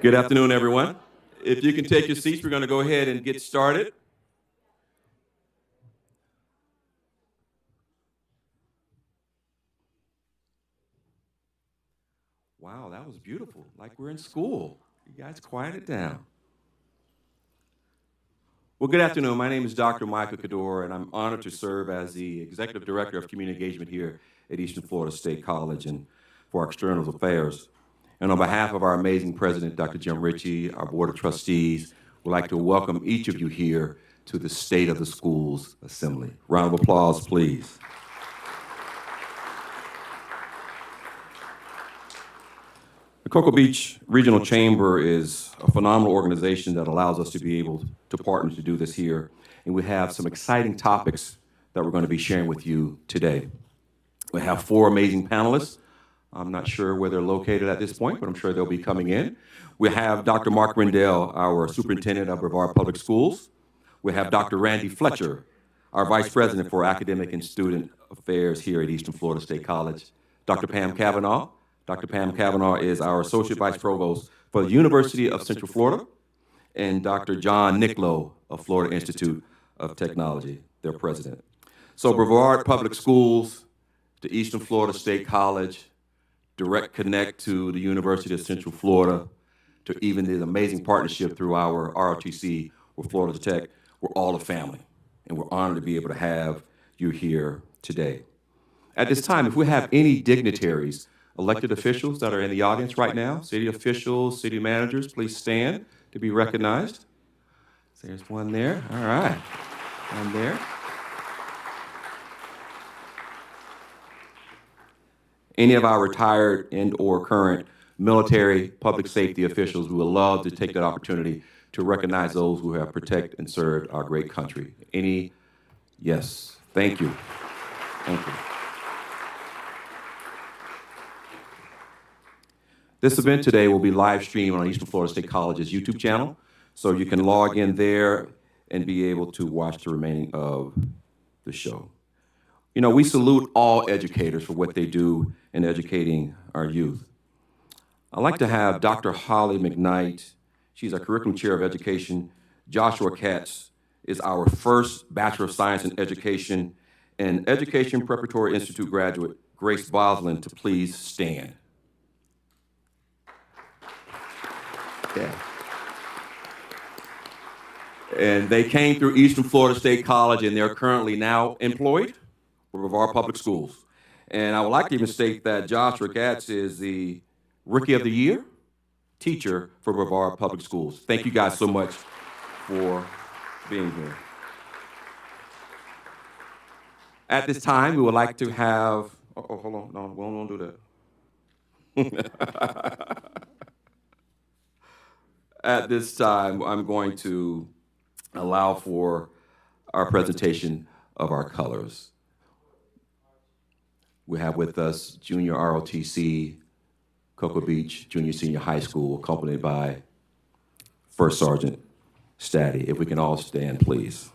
Good afternoon, everyone. If you can take your seats, we're going to go ahead and get started. Wow, that was beautiful. Like we're in school. You guys quiet it down. Well, good afternoon. My name is Dr. Michael Kador, and I'm honored to serve as the Executive Director of Community Engagement here at Eastern Florida State College and for our External Affairs. And on behalf of our amazing President, Dr. Jim Ritchie, our Board of Trustees, we'd like to welcome each of you here to the State of the Schools Assembly. Round of applause, please. The Cocoa Beach Regional Chamber is a phenomenal organization that allows us to be able to partner to do this here. And we have some exciting topics that we're going to be sharing with you today. We have four amazing panelists. I'm not sure where they're located at this point, but I'm sure they'll be coming in. We have Dr. Mark Rendell, our Superintendent of Brevard Public Schools. We have Dr. Randy Fletcher, our Vice President for Academic and Student Affairs here at Eastern Florida State College. Dr. Pam Cavanaugh. Dr. Pam Cavanaugh is our Associate Vice Provost for the University of Central Florida. And Dr. John Nicklow of Florida Institute of Technology, their president. So Brevard Public Schools, the Eastern Florida State College, direct connect to the University of Central Florida, to even the amazing partnership through our ROTC with Florida Tech. We're all a family, and we're honored to be able to have you here today. At this time, if we have any dignitaries, elected officials that are in the audience right now, city officials, city managers, please stand to be recognized. There's one there. All right. One there. Any of our retired and or current military, public safety officials, we would love to take that opportunity to recognize those who have protected and served our great country. Any? Yes. Thank you. Thank you. This event today will be live streamed on Eastern Florida State College's YouTube channel, so you can log in there and be able to watch the remaining of the show. You know, we salute all educators for what they do in educating our youth. I'd like to have Dr. Holly McKnight, she's our Curriculum Chair of Education. Joshua Katz is our first Bachelor of Science in Education and Education Preparatory Institute graduate, Grace Boslin, to please stand. Yeah. And they came through Eastern Florida State College, and they're currently now employed for Brevard Public Schools. And I would like to even state that Joshua Katz is the Rookie of the Year teacher for Brevard Public Schools. Thank you guys so much for being here. At this time, we would like to have, hold on, no, we won't do that. At this time, I'm going to allow for our presentation of our colors. We have with us Junior ROTC, Cocoa Beach Junior Senior High School, accompanied by First Sergeant Staddy. If we can all stand, please.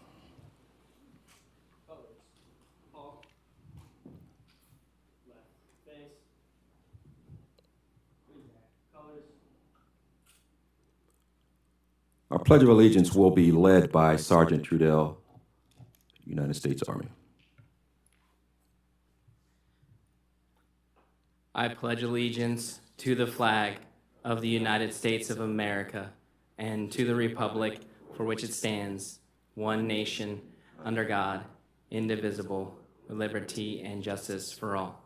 Our Pledge of Allegiance will be led by Sergeant Trudell, United States Army. I pledge allegiance to the flag of the United States of America and to the republic for which it stands, one nation, under God, indivisible, with liberty and justice for all.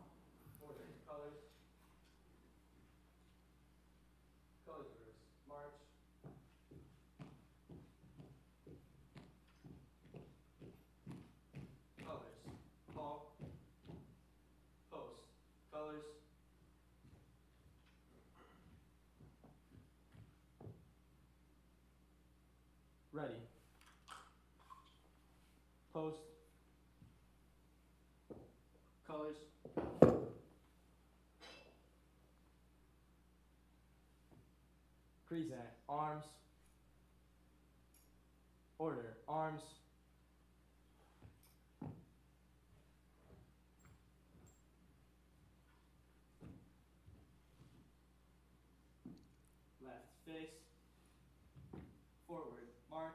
Ready. Post. Colors. Present. Arms. Order. Arms. Left face. Forward. March.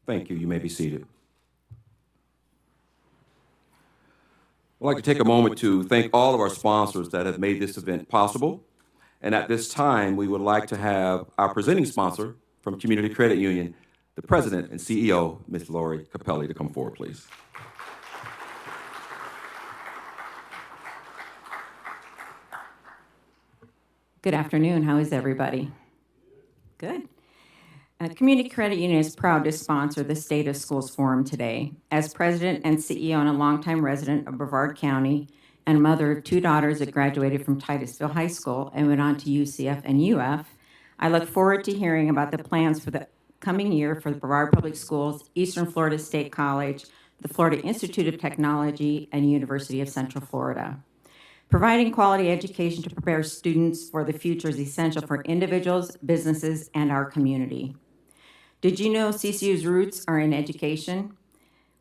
Thank you. You may be seated. I'd like to take a moment to thank all of our sponsors that have made this event possible. And at this time, we would like to have our presenting sponsor from Community Credit Union, the President and CEO, Ms. Lori Capelli, to come forward, please. Good afternoon. How is everybody? Good. Community Credit Union is proud to sponsor the State of Schools Forum today. As president and CEO and a longtime resident of Brevard County and mother of 2 daughters that graduated from Titusville High School and went on to UCF and UF, I look forward to hearing about the plans for the coming year for the Brevard Public Schools, Eastern Florida State College, the Florida Institute of Technology, and University of Central Florida. Providing quality education to prepare students for the future is essential for individuals, businesses, and our community. Did you know CCU's roots are in education?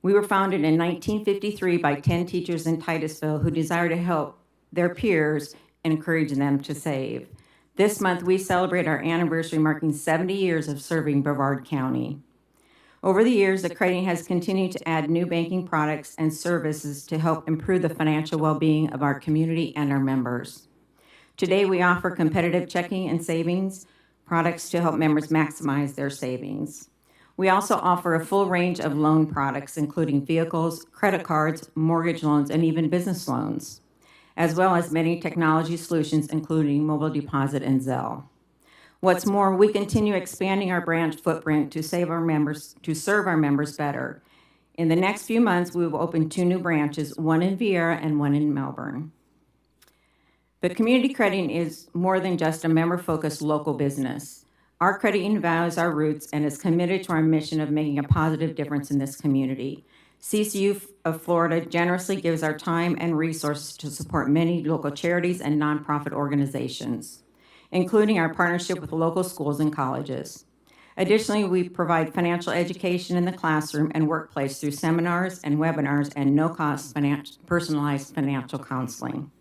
We were founded in 1953 by 10 teachers in Titusville who desire to help their peers and encourage them to save. This month, we celebrate our anniversary marking 70 years of serving Brevard County. Over the years, the credit union has continued to add new banking products and services to help improve the financial well-being of our community and our members. Today, we offer competitive checking and savings products to help members maximize their savings. We also offer a full range of loan products, including vehicles, credit cards, mortgage loans, and even business loans, as well as many technology solutions, including mobile deposit and Zelle. What's more, we continue expanding our branch footprint to serve our members better. In the next few months, we will open 2 new branches, one in Viera and one in Melbourne. But Community Credit Union is more than just a member-focused local business. Our credit union values our roots and is committed to our mission of making a positive difference in this community. CCU of Florida generously gives our time and resources to support many local charities and nonprofit organizations, including our partnership with local schools and colleges. Additionally, we provide financial education in the classroom and workplace through seminars and webinars and no-cost personalized financial counseling.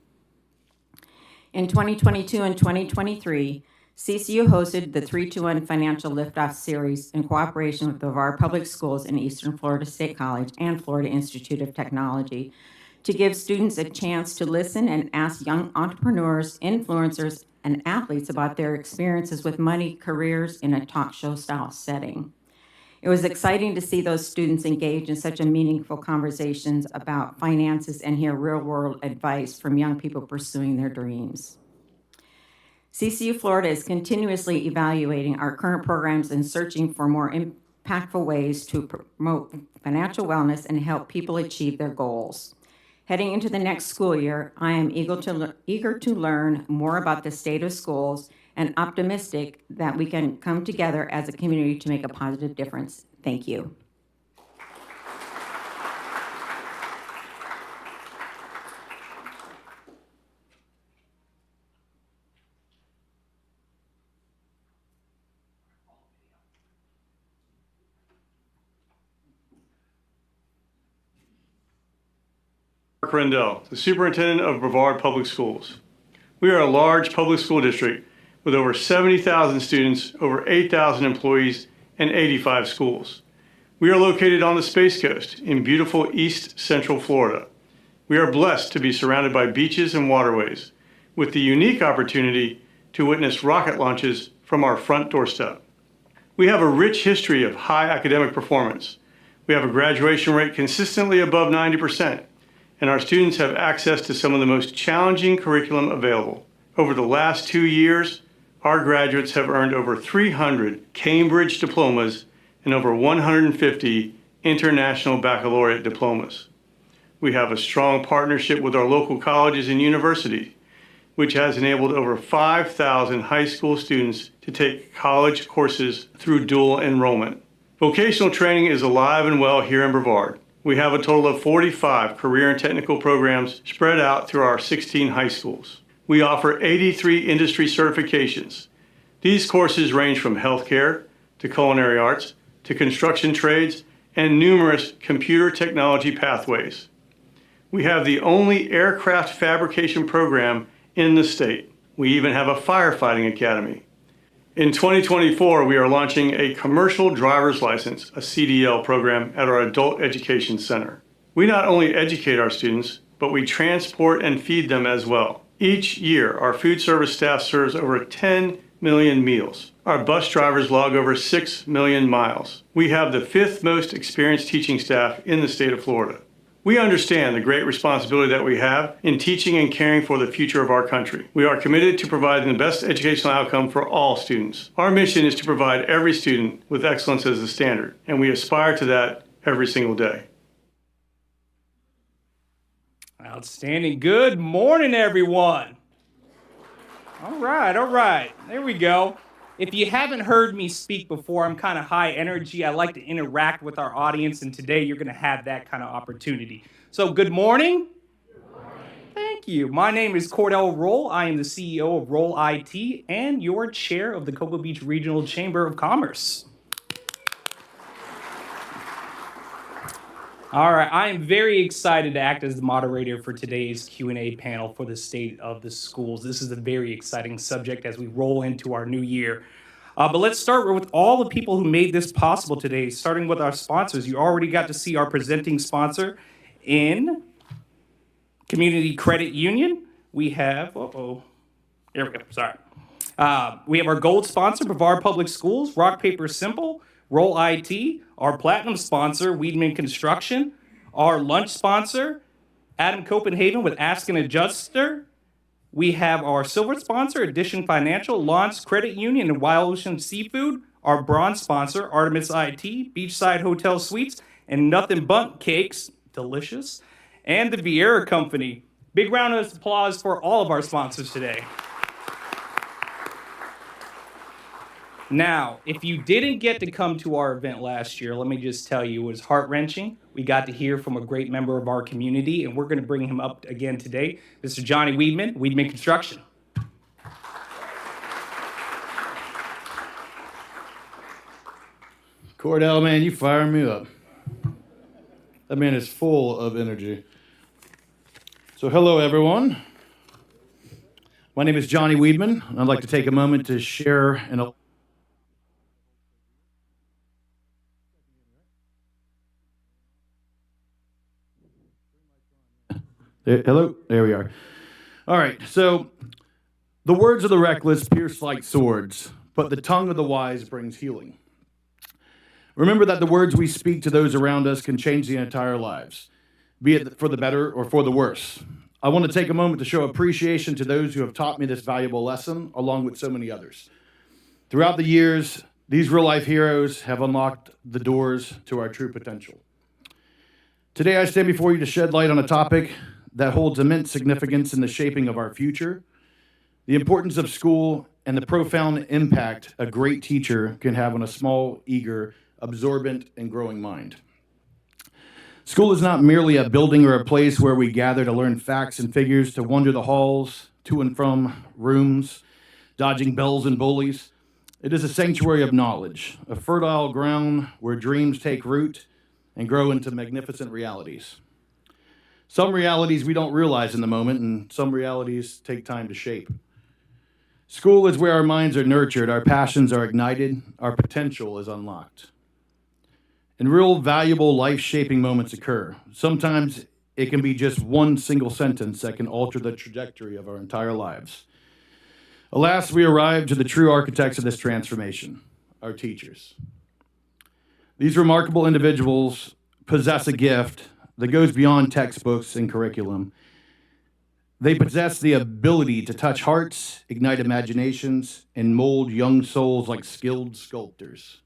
In 2022 and 2023, CCU hosted the 3-2-1 Financial Liftoff Series in cooperation with Brevard Public Schools and Eastern Florida State College and Florida Institute of Technology to give students a chance to listen and ask young entrepreneurs, influencers, and athletes about their experiences with money, careers in a talk show style setting. It was exciting to see those students engage in such a meaningful conversations about finances and hear real-world advice from young people pursuing their dreams. CCU Florida is continuously evaluating our current programs and searching for more impactful ways to promote financial wellness and help people achieve their goals. Heading into the next school year, I am eager to learn more about the state of schools and optimistic that we can come together as a community to make a positive difference. Thank you. Mark Rendell, the Superintendent of Brevard Public Schools. We are a large public school district with over 70,000 students, over 8,000 employees, and 85 schools. We are located on the Space Coast in beautiful East Central Florida. We are blessed to be surrounded by beaches and waterways, with the unique opportunity to witness rocket launches from our front doorstep. We have a rich history of high academic performance. We have a graduation rate consistently above 90%, and our students have access to some of the most challenging curriculum available. Over the last 2 years, our graduates have earned over 300 Cambridge diplomas and over 150 international baccalaureate diplomas. We have a strong partnership with our local colleges and universities, which has enabled over 5,000 high school students to take college courses through dual enrollment. Vocational training is alive and well here in Brevard. We have a total of 45 career and technical programs spread out through our 16 high schools. We offer 83 industry certifications, These courses range from healthcare to culinary arts to construction trades and numerous computer technology pathways. We have the only aircraft fabrication program in the state. We even have a firefighting academy. In 2024, we are launching a commercial driver's license, a CDL program at our Adult Education Center. We not only educate our students, but we transport and feed them as well. Each year, our food service staff serves over 10 million meals. Our bus drivers log over 6 million miles. We have the 5th most experienced teaching staff in the state of Florida. We understand the great responsibility that we have in teaching and caring for the future of our country. We are committed to providing the best educational outcome for all students. Our mission is to provide every student with excellence as the standard, and we aspire to that every single day. Outstanding. Good morning, everyone. All right. There we go. If you haven't heard me speak before, I'm kind of high energy. I like to interact with our audience, and today you're going to have that kind of opportunity. So, good morning. Thank you. My name is Cordell Roll. I am the CEO of Roll IT and your chair of the Cocoa Beach Regional Chamber of Commerce. All right, I am very excited to act as the moderator for today's Q&A panel for the state of the schools. This is a very exciting subject as we roll into our new year. But let's start with all the people who made this possible today, starting with our sponsors. You already got to see our presenting sponsor in Community Credit Union. We have, there we go, sorry. We have our gold sponsor, Brevard Public Schools, Rock Paper Simple, Roll IT, our platinum sponsor, Weedman Construction, our lunch sponsor, Adam Copenhagen with Ask an Adjuster. We have our silver sponsor, Addition Financial, Lawrence Credit Union, and Wild Ocean Seafood. Our bronze sponsor, Artemis IT, Beachside Hotel Suites, and Nothing But Cakes, delicious, and the Vieira Company. Big round of applause for all of our sponsors today. Now, if you didn't get to come to our event last year, let me just tell you, it was heart-wrenching. We got to hear from a great member of our community, and we're going to bring him up again today. Mr. Johnny Weedman, Weedman Construction. Cordell, man, you fire me up. That man is full of energy. So hello, everyone. My name is Johnny Weedman, and I'd like to take a moment to share an Hello? There we are. All right, so the words of the reckless pierce like swords, but the tongue of the wise brings healing. Remember that the words we speak to those around us can change the entire lives, be it for the better or for the worse. I want to take a moment to show appreciation to those who have taught me this valuable lesson, along with so many others. Throughout the years, these real-life heroes have unlocked the doors to our true potential. Today, I stand before you to shed light on a topic that holds immense significance in the shaping of our future, the importance of school, and the profound impact a great teacher can have on a small, eager, absorbent, and growing mind. School is not merely a building or a place where we gather to learn facts and figures, to wander the halls, to and from rooms, dodging bells and bullies. It is a sanctuary of knowledge, a fertile ground where dreams take root and grow into magnificent realities. Some realities we don't realize in the moment, and some realities take time to shape. School is where our minds are nurtured, our passions are ignited, our potential is unlocked. And real valuable life-shaping moments occur. Sometimes it can be just one single sentence that can alter the trajectory of our entire lives. Alas, we arrive to the true architects of this transformation, our teachers. These remarkable individuals possess a gift that goes beyond textbooks and curriculum. They possess the ability to touch hearts, ignite imaginations, and mold young souls like skilled sculptors.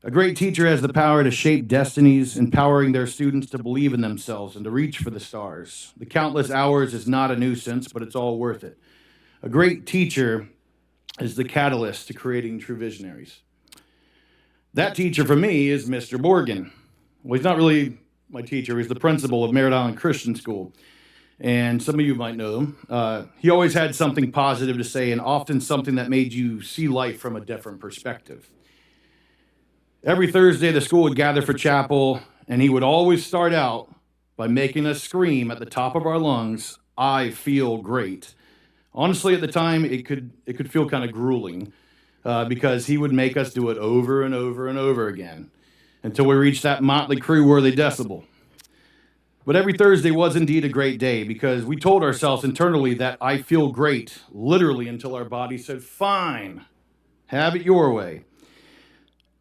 A great teacher has the power to shape destinies, empowering their students to believe in themselves and to reach for the stars. The countless hours is not a nuisance, but it's all worth it. A great teacher is the catalyst to creating true visionaries. That teacher for me is Mr. Morgan. Well, he's not really my teacher. He's the principal of Merritt Island Christian School. and some of you might know him. He always had something positive to say, and often something that made you see life from a different perspective. Every Thursday, the school would gather for chapel, and he would always start out by making us scream at the top of our lungs, "I feel great." Honestly, at the time, it could feel kind of grueling because he would make us do it over and over and over again until we reached that Motley Crue-worthy decibel. But every Thursday was indeed a great day because we told ourselves internally that I feel great, literally until our body said, "Fine, have it your way."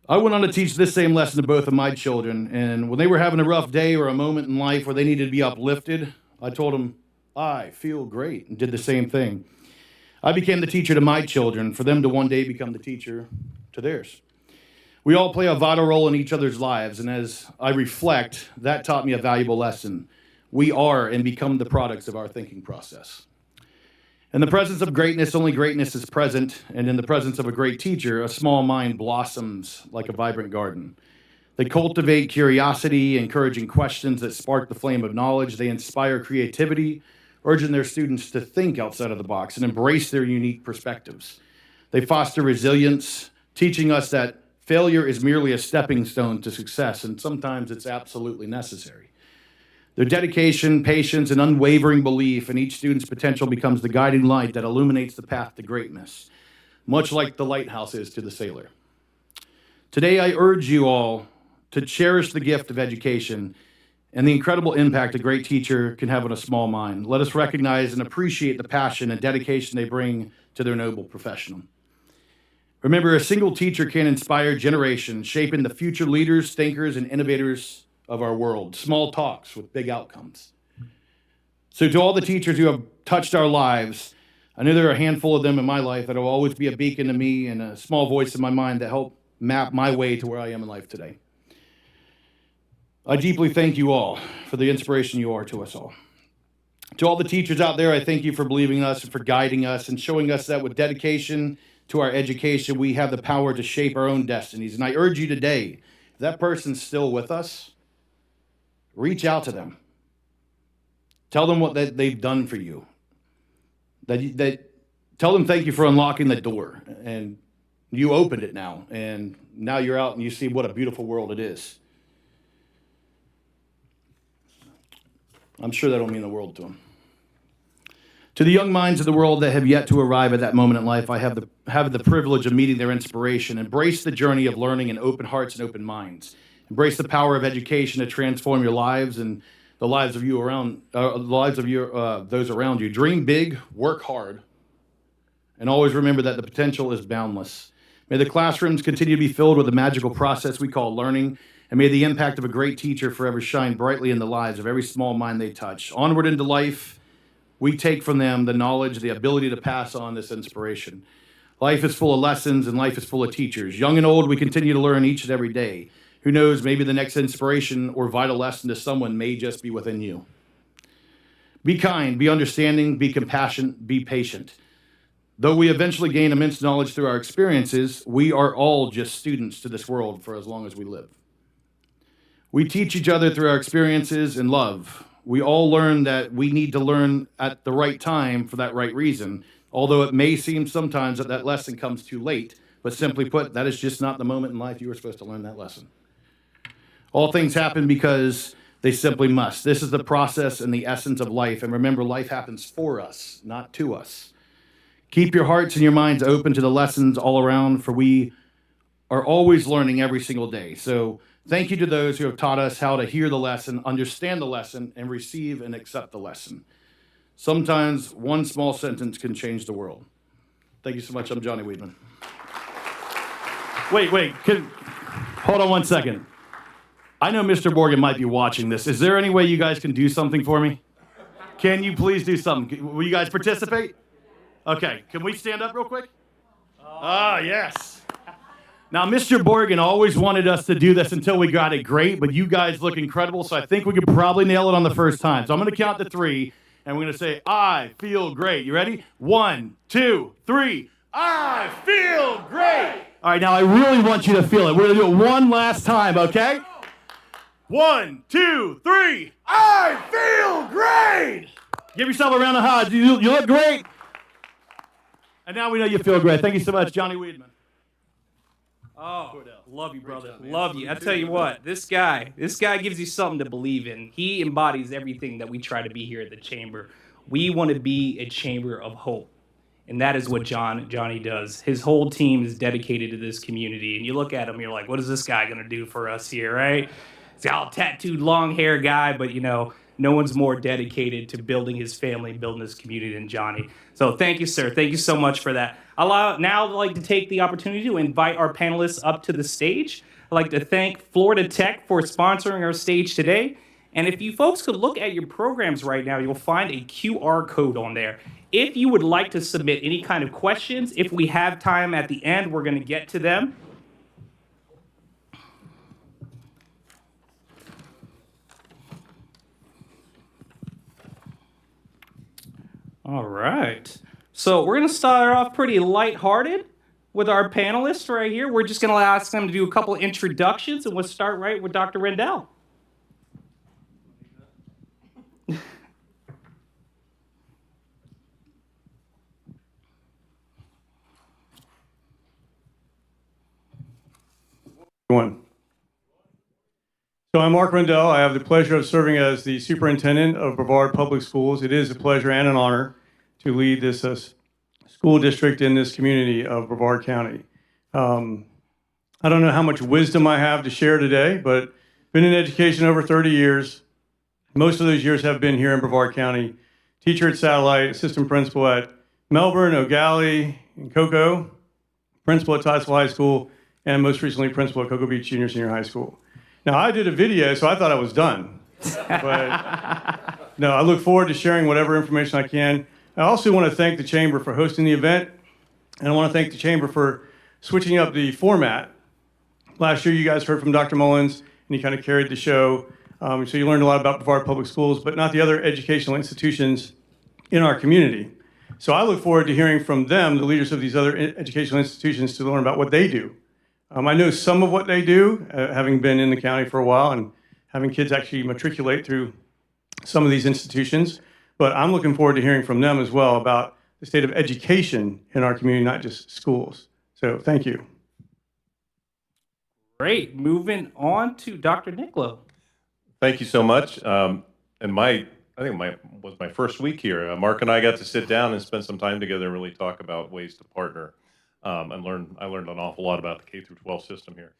I went on to teach this same lesson to both of my children, and when they were having a rough day or a moment in life where they needed to be uplifted, I told them, "I feel great," and did the same thing. I became the teacher to my children for them to one day become the teacher to theirs. We all play a vital role in each other's lives, and as I reflect, that taught me a valuable lesson. We are and become the products of our thinking process. In the presence of greatness, only greatness is present, and in the presence of a great teacher, a small mind blossoms like a vibrant garden. They cultivate curiosity, encouraging questions that spark the flame of knowledge. They inspire creativity, urging their students to think outside of the box and embrace their unique perspectives. They foster resilience, teaching us that failure is merely a stepping stone to success, and sometimes it's absolutely necessary. Their dedication, patience, and unwavering belief in each student's potential becomes the guiding light that illuminates the path to greatness, much like the lighthouse is to the sailor. Today, I urge you all to cherish the gift of education and the incredible impact a great teacher can have on a small mind. Let us recognize and appreciate the passion and dedication they bring to their noble profession. Remember, a single teacher can inspire generations, shaping the future leaders, thinkers, and innovators of our world. Small talks with big outcomes. So to all the teachers who have touched our lives, I know there are a handful of them in my life that will always be a beacon to me and a small voice in my mind that help map my way to where I am in life today. I deeply thank you all for the inspiration you are to us all. To all the teachers out there, I thank you for believing in us and for guiding us and showing us that with dedication to our education, we have the power to shape our own destinies. And I urge you today, if that person's still with us, reach out to them. Tell them what they've done for you. Tell them thank you for unlocking the door. And you opened it now. And now you're out and you see what a beautiful world it is. I'm sure that'll mean the world to them. To the young minds of the world that have yet to arrive at that moment in life, I have the privilege of meeting their inspiration. Embrace the journey of learning in open hearts and open minds. Embrace the power of education to transform your lives and the lives of those around you. Dream big, work hard, and always remember that the potential is boundless. May the classrooms continue to be filled with the magical process we call learning, and may the impact of a great teacher forever shine brightly in the lives of every small mind they touch. Onward into life, we take from them the knowledge, the ability to pass on this inspiration. Life is full of lessons, and life is full of teachers. Young and old, we continue to learn each and every day. Who knows, maybe the next inspiration or vital lesson to someone may just be within you. Be kind, be understanding, be compassionate, be patient. Though we eventually gain immense knowledge through our experiences, we are all just students to this world for as long as we live. We teach each other through our experiences and love. We all learn that we need to learn at the right time for that right reason, although it may seem sometimes that lesson comes too late, but simply put, that is just not the moment in life you were supposed to learn that lesson. All things happen because they simply must. This is the process and the essence of life. And remember, life happens for us, not to us. Keep your hearts and your minds open to the lessons all around, for we are always learning every single day. So thank you to those who have taught us how to hear the lesson, understand the lesson, and receive and accept the lesson. Sometimes one small sentence can change the world. Thank you so much. I'm Johnny Weedman. Wait. Hold on one second. I know Mr. Morgan might be watching this. Is there any way you guys can do something for me? Can you please do something? Will you guys participate? Okay, can we stand up real quick? Yes. Now, Mr. Morgan always wanted us to do this until we got it great, but you guys look incredible, so I think we could probably nail it on the first time. So I'm going to count to 3, and we're going to say, I feel great. You ready? 1, 2, 3. I feel great. All right, now I really want you to feel it. We're going to do it one last time, okay? 1, 2, 3. I feel great. Give yourself a round of applause. You look great. And now we know you feel great. Thank you so much, Johnny Weidman. Oh, love you, brother. Love you. I tell you what, this guy gives you something to believe in. He embodies everything that we try to be here at the chamber. We want to be a chamber of hope. And that is what Johnny does. His whole team is dedicated to this community. And you look at him, you're like, what is this guy going to do for us here, right? He's got a tattooed long hair guy, but no one's more dedicated to building his family, building his community than Johnny. So thank you, sir. Thank you so much for that. I'd like to take the opportunity to invite our panelists up to the stage. I'd like to thank Florida Tech for sponsoring our stage today. And if you folks could look at your programs right now, you'll find a QR code on there. If you would like to submit any kind of questions, if we have time at the end, we're going to get to them. All right. So we're going to start off pretty lighthearted with our panelists right here. We're just going to ask them to do a couple introductions, and we'll start right with Dr. Rendell. Everyone. So I'm Mark Rendell. I have the pleasure of serving as the superintendent of Brevard Public Schools. It is a pleasure and an honor to lead this school district in this community of Brevard County. I don't know how much wisdom I have to share today, but been in education over 30 years. Most of those years have been here in Brevard County. Teacher at Satellite, assistant principal at Melbourne, O'Galley, and Cocoa, principal at Titusville High School, and most recently principal at Cocoa Beach Junior Senior High School. Now, I did a video, so I thought I was done. But no, I look forward to sharing whatever information I can. I also want to thank the Chamber for hosting the event, and I want to thank the Chamber for switching up the format. Last year, you guys heard from Dr. Mullins, and he kind of carried the show. So you learned a lot about Brevard Public Schools, but not the other educational institutions in our community. So I look forward to hearing from them, the leaders of these other educational institutions, to learn about what they do. I know some of what they do, having been in the county for a while and having kids actually matriculate through some of these institutions. But I'm looking forward to hearing from them as well about the state of education in our community, not just schools. So thank you. Great. Moving on to Dr. Nicolo. Thank you so much. And I think was my first week here. Mark and I got to sit down and spend some time together and really talk about ways to partner. I learned an awful lot about the K through 12 system here.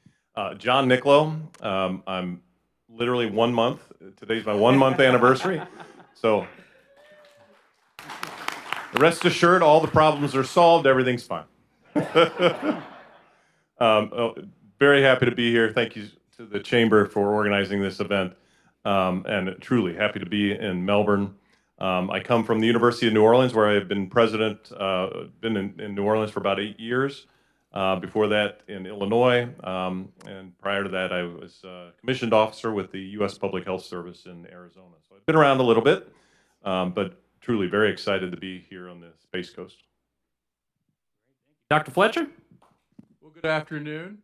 John Nicolo. I'm literally 1 month. Today's my 1 month anniversary. So rest assured, all the problems are solved. Everything's fine. Very happy to be here. Thank you to the Chamber for organizing this event. And truly happy to be in Melbourne. I come from the University of New Orleans, where I've been president, been in New Orleans for about 8 years. Before that in Illinois, and prior to that I was commissioned officer with the U.S. Public Health Service in Arizona. So I've been around a little bit, but truly very excited to be here on the Space Coast. Dr. Fletcher? Well, good afternoon.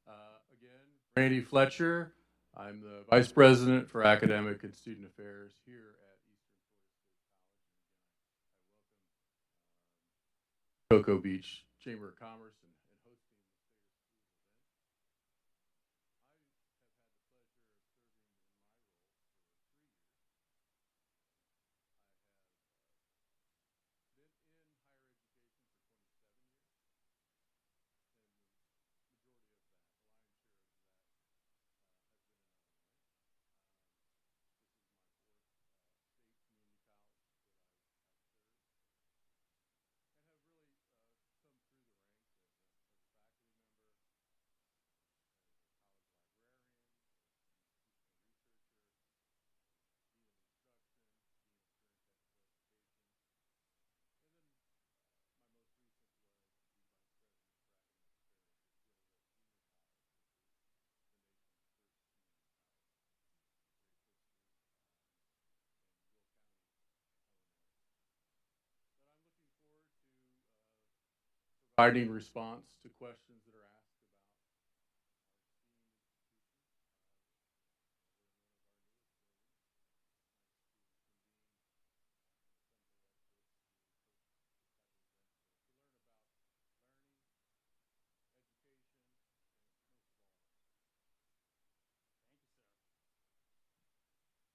Again, Randy Fletcher. I'm the Vice President for Academic and Student Affairs here at Eastern Florida State College. I welcome Cocoa Beach Chamber of Commerce and hosting the State of Schools providing response to questions that are asked about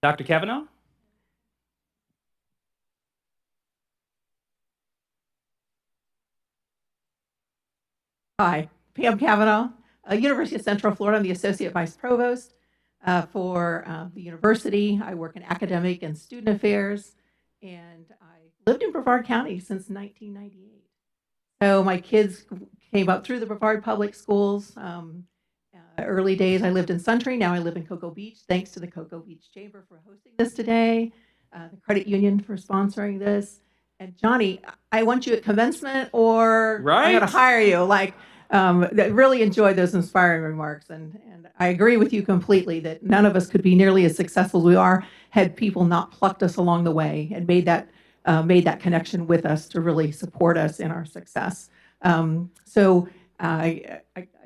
Dr. Kavanaugh? Hi, Pam Cavanaugh, University of Central Florida. I'm the Associate Vice Provost for the university. I work in academic and student affairs, and I lived in Brevard County since 1998. So my kids came up through the Brevard Public Schools. Early days, I lived in Suntree. Now I live in Cocoa Beach. Thanks to the Cocoa Beach Chamber for hosting this today, the credit union for sponsoring this. And Johnny, I want you at commencement, or I'm going to Right? hire you. Really enjoyed those inspiring remarks, and I agree with you completely that none of us could be nearly as successful as we are had people not plucked us along the way and made that connection with us to really support us in our success. So I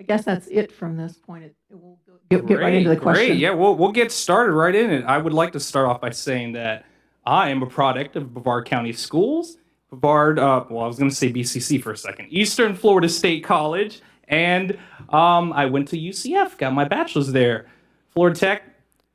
guess that's it from this point. We'll get right into the question. Great. Yeah, we'll get started right in it. I would like to start off by saying that I am a product of Brevard County Schools, Brevard, I was going to say BCC for a second, Eastern Florida State College, and I went to UCF, got my bachelor's there. Florida Tech,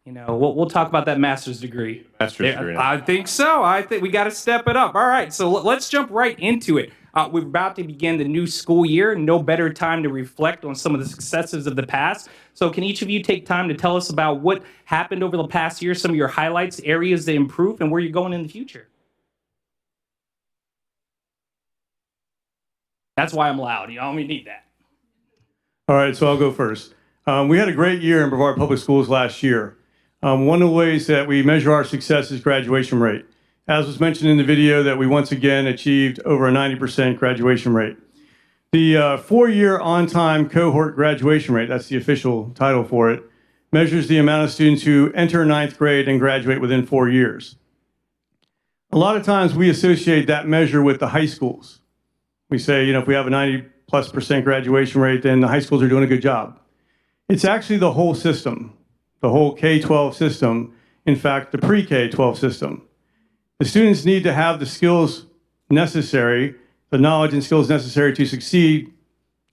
we'll talk about that master's degree. Master's degree. I think so. I think we got to step it up. All right, so let's jump right into it. We're about to begin the new school year. No better time to reflect on some of the successes of the past. So can each of you take time to tell us about what happened over the past year, some of your highlights, areas to improve, and where you're going in the future? That's why I'm loud. We need that. All right, so I'll go first. We had a great year in Brevard Public Schools last year. One of the ways that we measure our success is graduation rate. As was mentioned in the video, that we once again achieved over a 90% graduation rate. The 4-year on-time cohort graduation rate, that's the official title for it, measures the amount of students who enter 9th grade and graduate within 4 years. A lot of times we associate that measure with the high schools. We say, if we have a 90+% graduation rate, then the high schools are doing a good job. It's actually the whole system, the whole K-12 system, in fact, the pre-K-12 system. The students need to have the skills necessary, the knowledge and skills necessary to succeed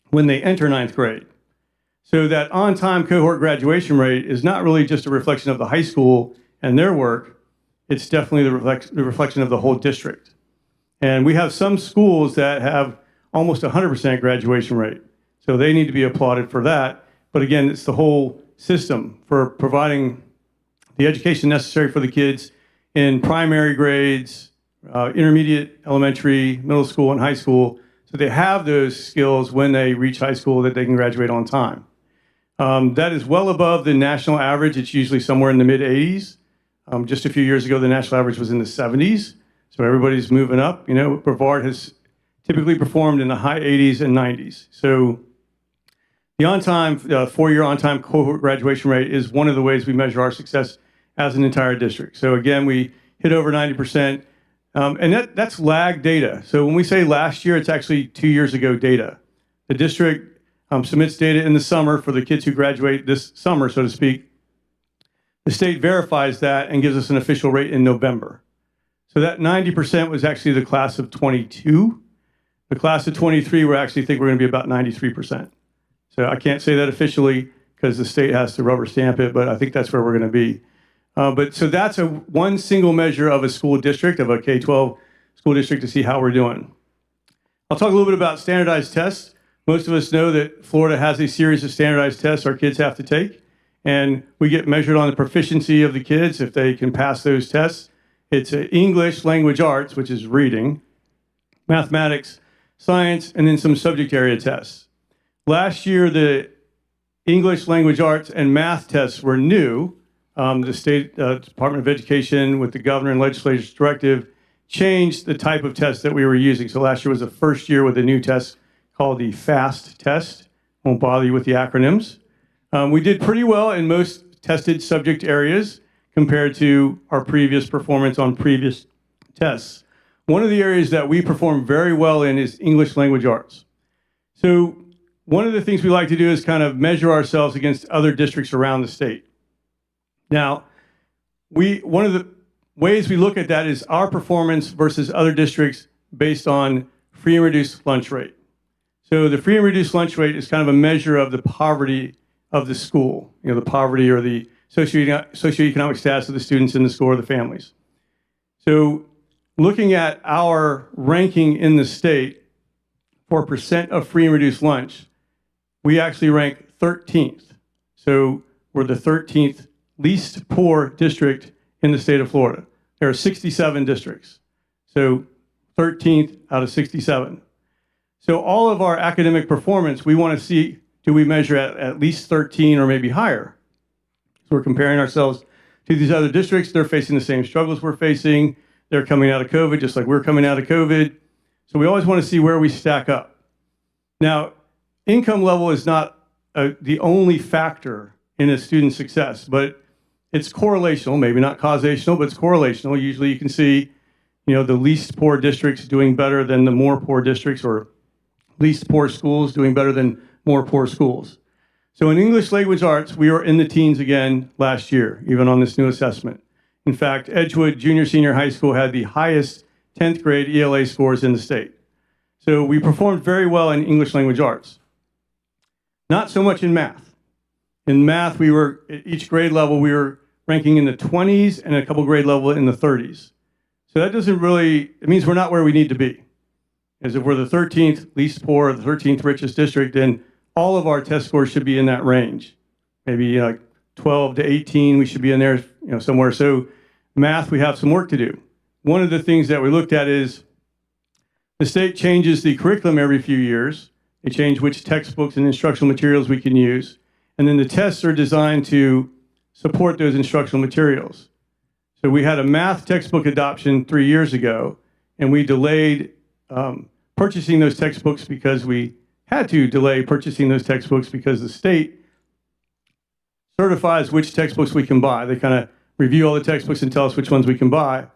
when they enter 9th grade. So that on-time cohort graduation rate is not really just a reflection of the high school and their work, it's definitely the reflection of the whole district. And we have some schools that have almost 100% graduation rate. So they need to be applauded for that. But again, it's the whole system for providing the education necessary for the kids in primary grades, intermediate, elementary, middle school, and high school, so they have those skills when they reach high school that they can graduate on time. That is well above the national average. It's usually somewhere in the mid-80s. Just a few years ago, the national average was in the 70s. So everybody's moving up. Brevard has typically performed in the high 80s and 90s. So the on-time, 4-year on-time cohort graduation rate is one of the ways we measure our success as an entire district. So again, we hit over 90%, and that's lag data. So when we say last year, it's actually 2 years ago data. The district submits data in the summer for the kids who graduate this summer, so to speak. The state verifies that and gives us an official rate in November. So that 90% was actually the class of 22. The class of 23, we actually think we're going to be about 93%. So I can't say that officially because the state has to rubber stamp it, but I think that's where we're going to be. So that's one single measure of a school district, of a K-12 school district, to see how we're doing. I'll talk a little bit about standardized tests. Most of us know that Florida has a series of standardized tests our kids have to take, and we get measured on the proficiency of the kids if they can pass those tests. It's English, language arts, which is reading, mathematics, science, and then some subject area tests. Last year, the English, language arts, and math tests were new. The State Department of Education, with the governor and legislature's directive, changed the type of test that we were using. So last year was the first year with a new test called the FAST test. Won't bother you with the acronyms. We did pretty well in most tested subject areas compared to our previous performance on previous tests. One of the areas that we perform very well in is English language arts. So one of the things we like to do is kind of measure ourselves against other districts around the state. Now, one of the ways we look at that is our performance versus other districts based on free and reduced lunch rate. So the free and reduced lunch rate is kind of a measure of the poverty of the school, the poverty or the socioeconomic status of the students and the score of the families. So looking at our ranking in the state for percent of free and reduced lunch, we actually rank 13th. So we're the 13th least poor district in the state of Florida. There are 67 districts. So 13th out of 67. So all of our academic performance, we want to see, do we measure at least 13 or maybe higher? So we're comparing ourselves to these other districts. They're facing the same struggles we're facing. They're coming out of COVID just like we're coming out of COVID. So we always want to see where we stack up. Now, income level is not the only factor in a student's success, but it's correlational, maybe not causational, but it's correlational. Usually you can see, the least poor districts doing better than the more poor districts, or least poor schools doing better than more poor schools. So in English language arts, we were in the teens again last year, even on this new assessment. In fact, Edgewood Junior Senior High School had the highest 10th grade ELA scores in the state. So we performed very well in English language arts. Not so much in math. In math, we were, at each grade level, we were ranking in the 20s and a couple grade level in the 30s. So that doesn't really, it means we're not where we need to be. As if we're the 13th least poor, the 13th richest district, then all of our test scores should be in that range. Maybe 12 to 18, we should be in there, somewhere. So math, we have some work to do. One of the things that we looked at is the state changes the curriculum every few years. They change which textbooks and instructional materials we can use. And then the tests are designed to support those instructional materials. So we had a math textbook adoption 3 years ago, and we delayed purchasing those textbooks because we had to delay purchasing those textbooks because the state certifies which textbooks we can buy. They kind of review all the textbooks and tell us which ones we can buy,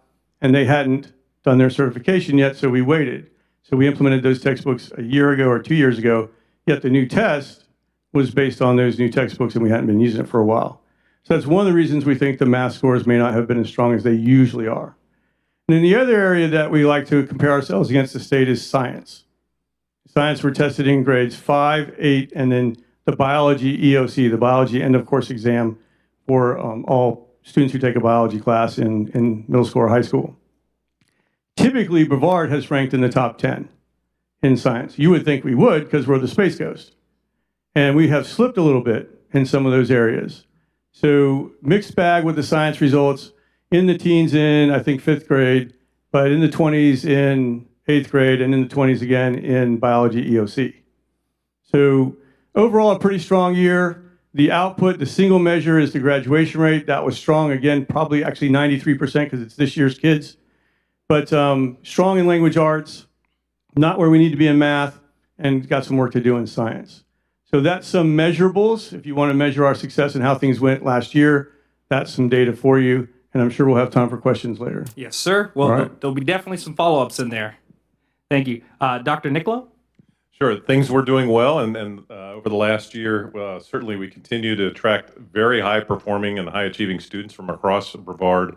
and they hadn't done their certification yet, so we waited. So we implemented those textbooks a year ago or 2 years ago, yet the new test was based on those new textbooks, and we hadn't been using it for a while. So that's one of the reasons we think the math scores may not have been as strong as they usually are. And then the other area that we like to compare ourselves against the state is science. Science, we're tested in grades 5, 8, and then the biology EOC, the biology end of course exam for all students who take a biology class in middle school or high school. Typically, Brevard has ranked in the top 10 in science. You would think we would because we're the Space Coast. And we have slipped a little bit in some of those areas. So mixed bag with the science results, in the teens in, I think, 5th grade, but in the 20s in 8th grade, and in the 20s again in biology EOC. So overall, a pretty strong year. The output, the single measure is the graduation rate. That was strong, again, probably actually 93% because it's this year's kids. But strong in language arts, not where we need to be in math, and got some work to do in science. So that's some measurables. If you want to measure our success and how things went last year, that's some data for you. And I'm sure we'll have time for questions later. Yes, sir. Well, right. There'll be definitely some follow-ups in there. Thank you. Dr. Nicola? Sure, things we're doing well, and over the last year, certainly we continue to attract very high-performing and high-achieving students from across Brevard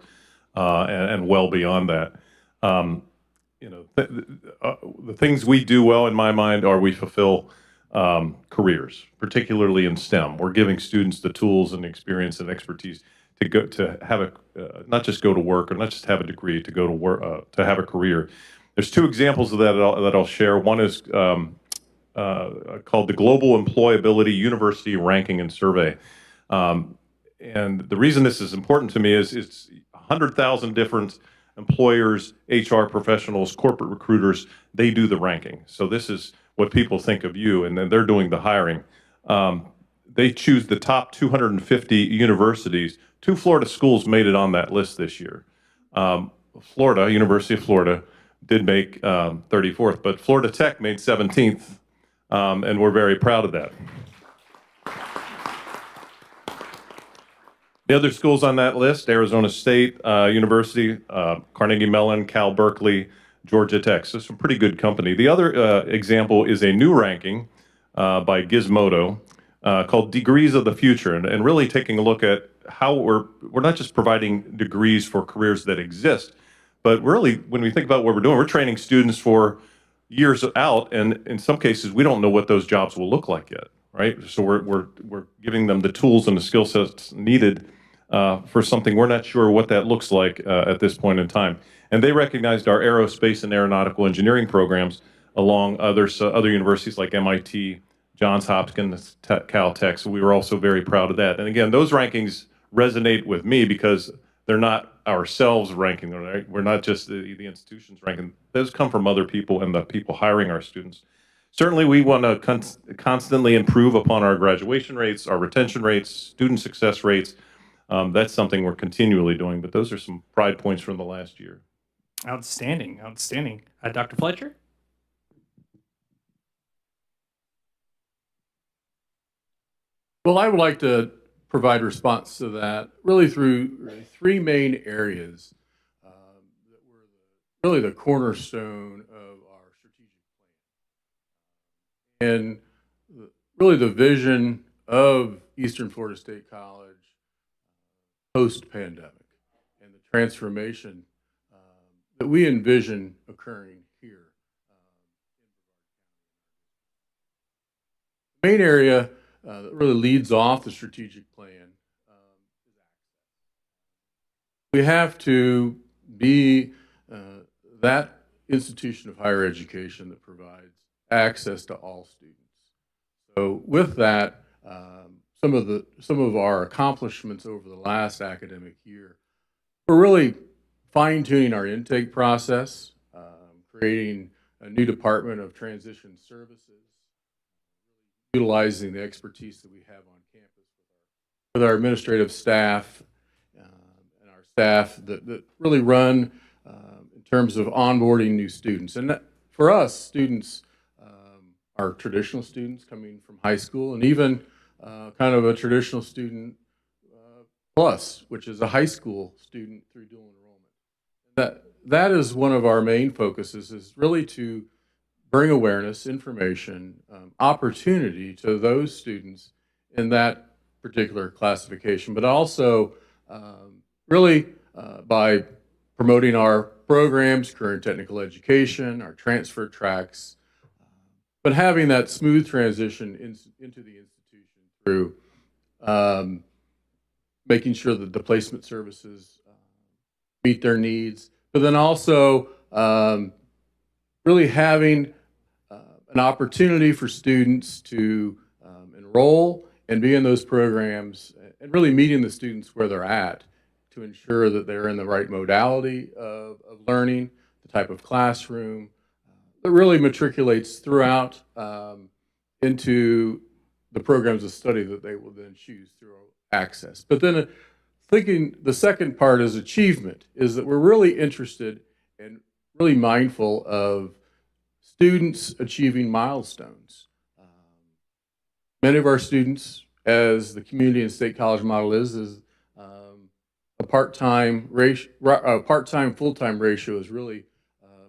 and well beyond that. The things we do well, in my mind, are we fulfill careers, particularly in STEM. We're giving students the tools and experience and expertise to have not just go to work or not just have a degree, to go to work, to have a career. There's two examples of that that I'll share. One is called the Global Employability University Ranking and Survey. And the reason this is important to me is it's 100,000 different employers, HR professionals, corporate recruiters, they do the ranking. So this is what people think of you, and then they're doing the hiring. They choose the top 250 universities. 2 Florida schools made it on that list this year. Florida, University of Florida, did make 34th, but Florida Tech made 17th, and we're very proud of that. The other schools on that list, Arizona State University, Carnegie Mellon, Cal Berkeley, Georgia Tech, so some pretty good company. The other example is a new ranking by Gizmodo called Degrees of the Future, and really taking a look at how we're not just providing degrees for careers that exist, but really, when we think about what we're doing, we're training students for years out, and in some cases, we don't know what those jobs will look like yet, right? So we're giving them the tools and the skill sets needed for something we're not sure what that looks like at this point in time. And they recognized our aerospace and aeronautical engineering programs along other universities like MIT, Johns Hopkins, Caltech. So we were also very proud of that. And again, those rankings resonate with me because they're not ourselves ranking them, right? We're not just the institutions ranking. Those come from other people and the people hiring our students. Certainly, we want to constantly improve upon our graduation rates, our retention rates, student success rates. That's something we're continually doing, but those are some pride points from the last year. Outstanding, outstanding. Dr. Fletcher? Well, I would like to provide response to that really through three main areas that were really the cornerstone of our strategic plan. And really the vision of Eastern Florida State College post-pandemic and the transformation that we envision occurring here. The main area that really leads off the strategic plan is access. We have to be that institution of higher education that provides access to all students. So with that, some of our accomplishments over the last academic year, we're really fine-tuning our intake process, creating a new department of transition services, utilizing the expertise that we have on campus with our administrative staff and our staff that really run in terms of onboarding new students. And that, for us, students are traditional students coming from high school and even kind of a traditional student plus, which is a high school student through dual enrollment. That is one of our main focuses, is really to bring awareness, information, opportunity to those students in that particular classification, but also really by promoting our programs, career and technical education, our transfer tracks, but having that smooth transition into the institution through making sure that the placement services meet their needs, but then also really having an opportunity for students to enroll and be in those programs and really meeting the students where they're at to ensure that they're in the right modality of learning, the type of classroom that really matriculates throughout into the programs of study that they will then choose through access. But then thinking the second part is achievement, is that we're really interested and really mindful of students achieving milestones. Many of our students, as the community and state college model is a part-time full-time ratio has really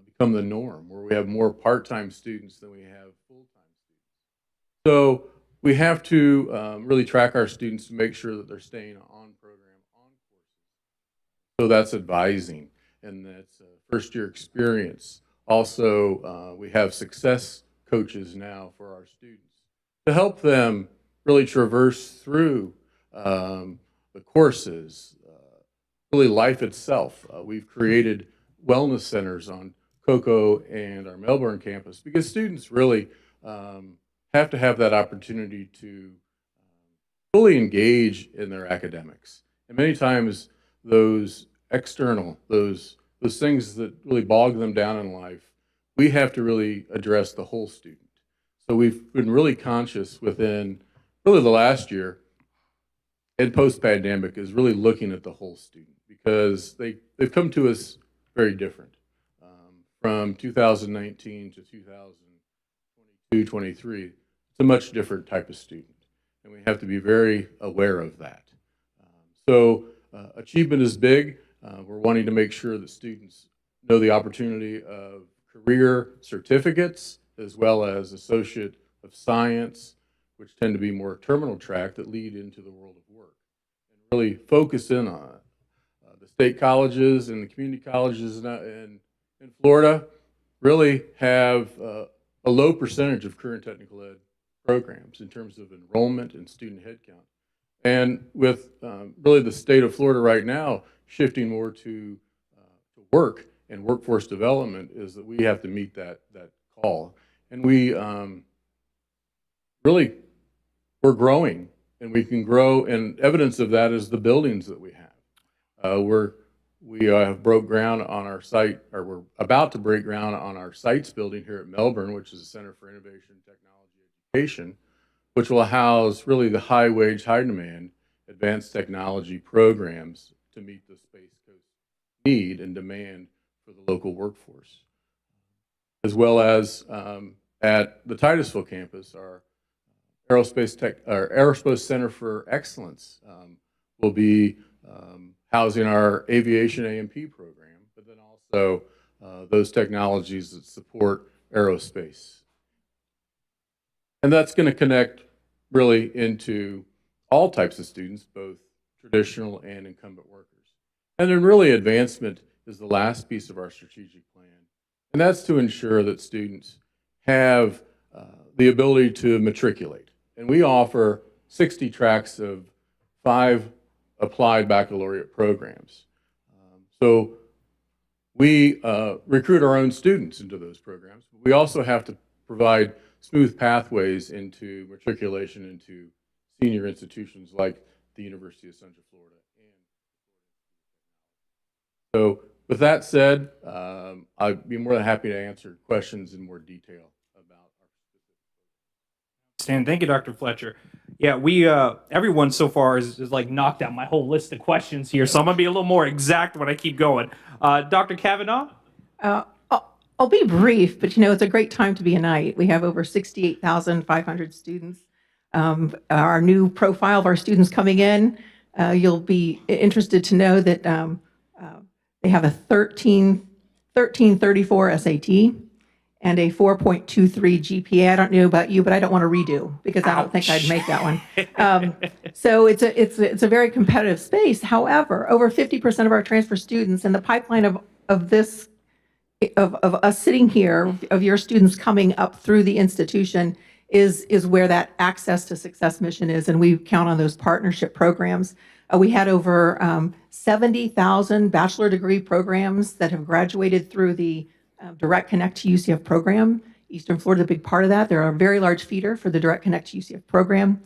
become the norm, where we have more part-time students than we have full-time students. So we have to really track our students to make sure that they're staying on program, on courses. So that's advising, and that's first-year experience. Also, we have success coaches now for our students to help them really traverse through the courses, really life itself. We've created wellness centers on Cocoa and our Melbourne campus because students really have to have that opportunity to fully engage in their academics. And many times those external, those things that really bog them down in life, we have to really address the whole student. So we've been really conscious within really the last year and post-pandemic is really looking at the whole student, because they've come to us very different. From 2019 to 2022, 23, it's a much different type of student, and we have to be very aware of that. So achievement is big. We're wanting to make sure that students know the opportunity of career certificates as well as Associate of Science, which tend to be more terminal track that lead into the world of work, and really focus in on it. The state colleges and the community colleges in Florida really have a low percentage of career and technical ed programs in terms of enrollment and student headcount. And with really the state of Florida right now shifting more to work and workforce development, is that we have to meet that call. And we really, we're growing, and we can grow, and evidence of that is the buildings that we have. We have broke ground on our site, or we're about to break ground on our sites building here at Melbourne, which is a Center for Innovation, Technology, Education, which will house really the high wage, high demand advanced technology programs to meet the Space Coast need and demand for the local workforce. As well as at the Titusville campus, our Aerospace Center for Excellence will be housing our aviation A&P program, but then also those technologies that support aerospace. And that's going to connect really into all types of students, both traditional and incumbent workers. And then really advancement is the last piece of our strategic plan. And that's to ensure that students have the ability to matriculate. And we offer 60 tracks of 5 applied baccalaureate programs. So we recruit our own students into those programs. We also have to provide smooth pathways into matriculation into senior institutions like the University of Central Florida. So with that said, I'd be more than happy to answer questions in more detail about our specific. Stan, thank you, Dr. Fletcher. Yeah, we everyone so far is like knocked out my whole list of questions here, so I'm gonna be a little more exact when I keep going. Dr. Kavanaugh? I'll be brief, but it's a great time to be a Knight. We have over 68,500 students. Our new profile of our students coming in, you'll be interested to know that they have a 1334 SAT and a 4.23 GPA. I don't know about you, but I don't want to redo because I don't think I'd make that one. So it's a very competitive space. However, over 50% of our transfer students, and the pipeline of us sitting here, of your students coming up through the institution, is where that access to success mission is, and we count on those partnership programs. We had over 70,000 bachelor degree programs that have graduated through the Direct Connect to UCF program. Eastern Florida is a big part of that. They're a very large feeder for the Direct Connect to UCF program.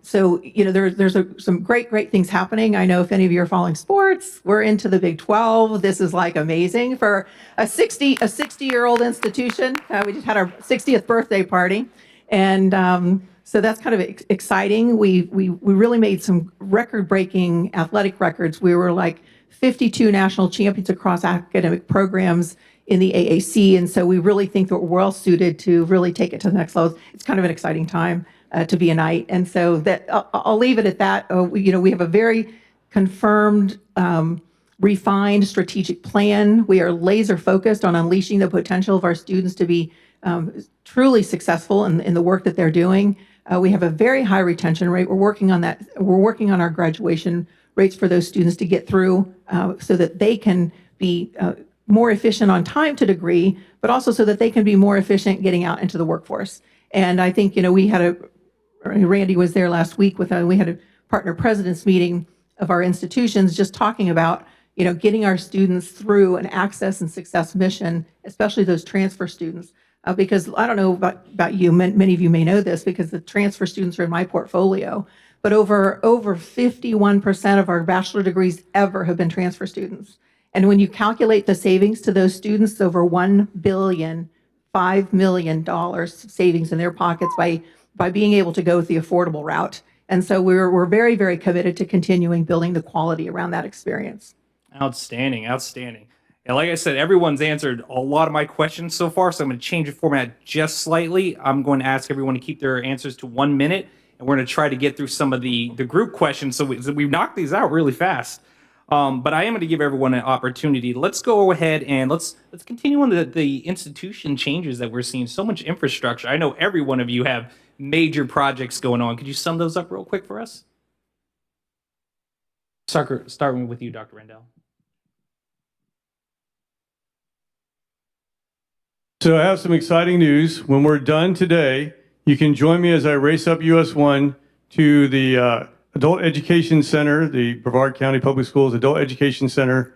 So there's some great things happening. I know if any of you are following sports, we're into the Big 12. This is like amazing for a 60-year-old institution. We just had our 60th birthday party, and so that's kind of exciting. We really made some record-breaking athletic records. We were like 52 national champions across academic programs in the AAC, and so we really think that we're well suited to really take it to the next level. It's kind of an exciting time to be a Knight, and so that I'll leave it at that. We have a very confirmed, refined strategic plan. We are laser focused on unleashing the potential of our students to be truly successful in the work that they're doing. We have a very high retention rate. We're working on that. We're working on our graduation rates for those students to get through so that they can be more efficient on time to degree, but also so that they can be more efficient getting out into the workforce. And I think, we had Randy was there last week we had a partner presidents meeting of our institutions just talking about, getting our students through an access and success mission, especially those transfer students. Because I don't know about you, many of you may know this because the transfer students are in my portfolio, but over 51% of our bachelor degrees ever have been transfer students. And when you calculate the savings to those students, over $5 million savings in their pockets by being able to go with the affordable route. And so we're very, very committed to continuing building the quality around that experience. Outstanding. And like I said, everyone's answered a lot of my questions so far, so I'm going to change the format just slightly. I'm going to ask everyone to keep their answers to 1 minute, and we're going to try to get through some of the group questions, so we've knocked these out really fast. But I am going to give everyone an opportunity. Let's go ahead and let's continue on the institution changes that we're seeing. So much infrastructure. I know every one of you have major projects going on. Could you sum those up real quick for us? Starting with you, Dr. Rendell. So I have some exciting news. When we're done today, you can join me as I race up US 1 to the Adult Education Center, the Brevard County Public Schools Adult Education Center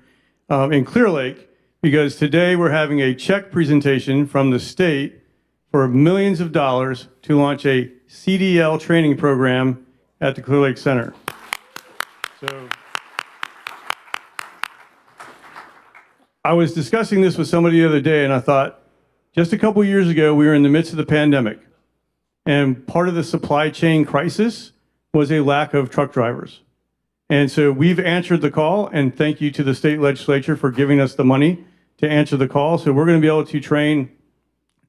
in Clear Lake, because today we're having a check presentation from the state for millions of dollars to launch a CDL training program at the Clear Lake Center. So I was discussing this with somebody the other day, and I thought, just a couple years ago, we were in the midst of the pandemic, and part of the supply chain crisis was a lack of truck drivers. And so we've answered the call, and thank you to the state legislature for giving us the money to answer the call. So we're going to be able to train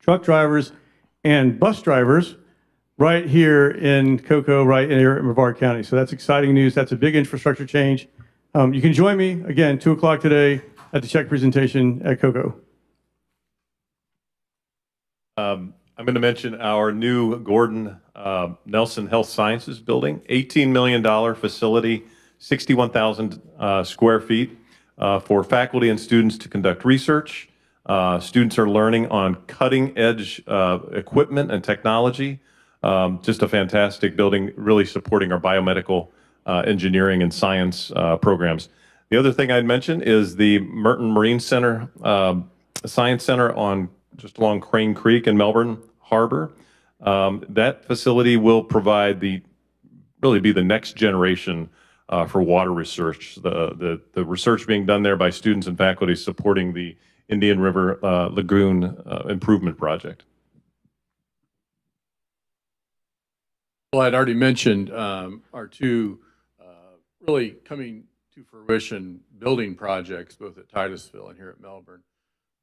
truck drivers and bus drivers right here in Cocoa, right here in Brevard County. So that's exciting news. That's a big infrastructure change. You can join me, again, 2 o'clock today at the check presentation at Cocoa. I'm going to mention our new Gordon Nelson Health Sciences building, $18 million facility, 61,000 square feet for faculty and students to conduct research. Students are learning on cutting edge equipment and technology. Just a fantastic building, really supporting our biomedical engineering and science programs. The other thing I'd mention is the Merton Marine Center, Science Center on just along Crane Creek in Melbourne Harbor. That facility will provide really be the next generation for water research. The research being done there by students and faculty supporting the Indian River Lagoon Improvement Project. Well, I'd already mentioned our two really coming to fruition building projects, both at Titusville and here at Melbourne.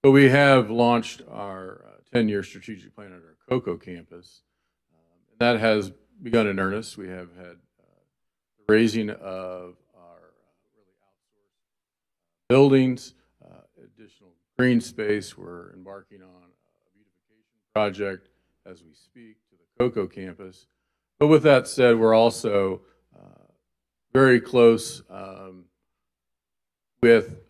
But we have launched our 10-year strategic plan at our Cocoa campus. That has begun in earnest. We have had the raising of our really outsourced buildings, additional green space. We're embarking on a beautification project as we speak to the Cocoa campus. But with that said, we're also very close with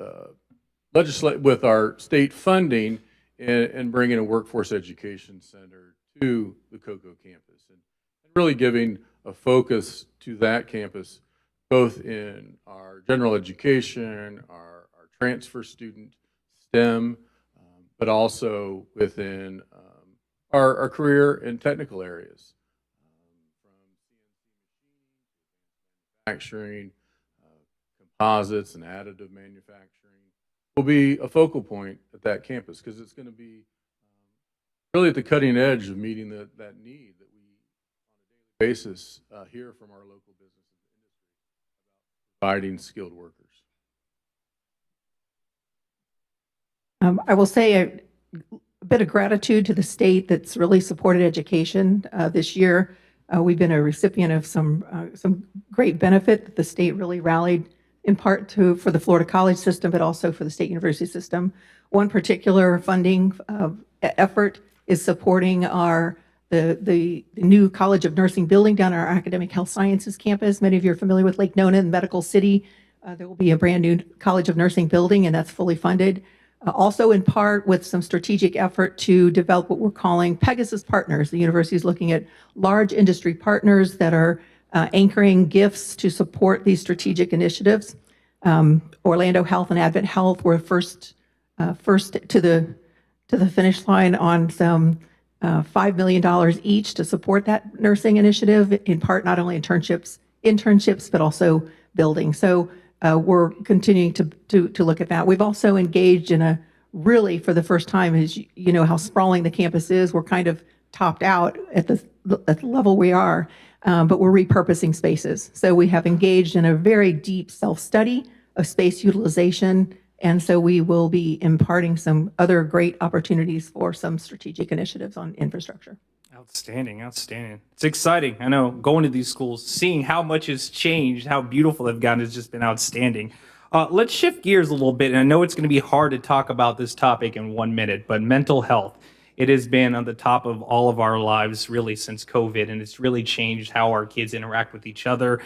our state funding and bringing a workforce education center to the Cocoa campus and really giving a focus to that campus, both in our general education, our transfer student STEM, but also within our career and technical areas, from manufacturing, composites and additive manufacturing. Will be a focal point at that campus because it's going to be really at the cutting edge of meeting that need that we, on a daily basis, hear from our local businesses and industry about providing skilled workers. I will say a bit of gratitude to the state that's really supported education this year. We've been a recipient of some great benefit that the state really rallied in part for the Florida college system, but also for the state university system. One particular funding effort is supporting the new College of Nursing building down our Academic Health Sciences campus. Many of you are familiar with Lake Nona and Medical City. There will be a brand new College of Nursing building, and that's fully funded. Also in part with some strategic effort to develop what we're calling Pegasus Partners. The university is looking at large industry partners that are anchoring gifts to support these strategic initiatives. Orlando Health and Advent Health were first to the finish line on some $5 million each to support that nursing initiative, in part not only internships, but also building. So we're continuing to look at that. We've also engaged in really, for the first time, as you know how sprawling the campus is, we're kind of topped out at the level we are. But we're repurposing spaces. So we have engaged in a very deep self-study of space utilization. And so we will be imparting some other great opportunities for some strategic initiatives on infrastructure. Outstanding, outstanding. It's exciting. I know going to these schools, seeing how much has changed, how beautiful they've gotten has just been outstanding. Let's shift gears a little bit. And I know it's going to be hard to talk about this topic in 1 minute, but mental health. It has been on the top of all of our lives really since COVID, and it's really changed how our kids interact with each other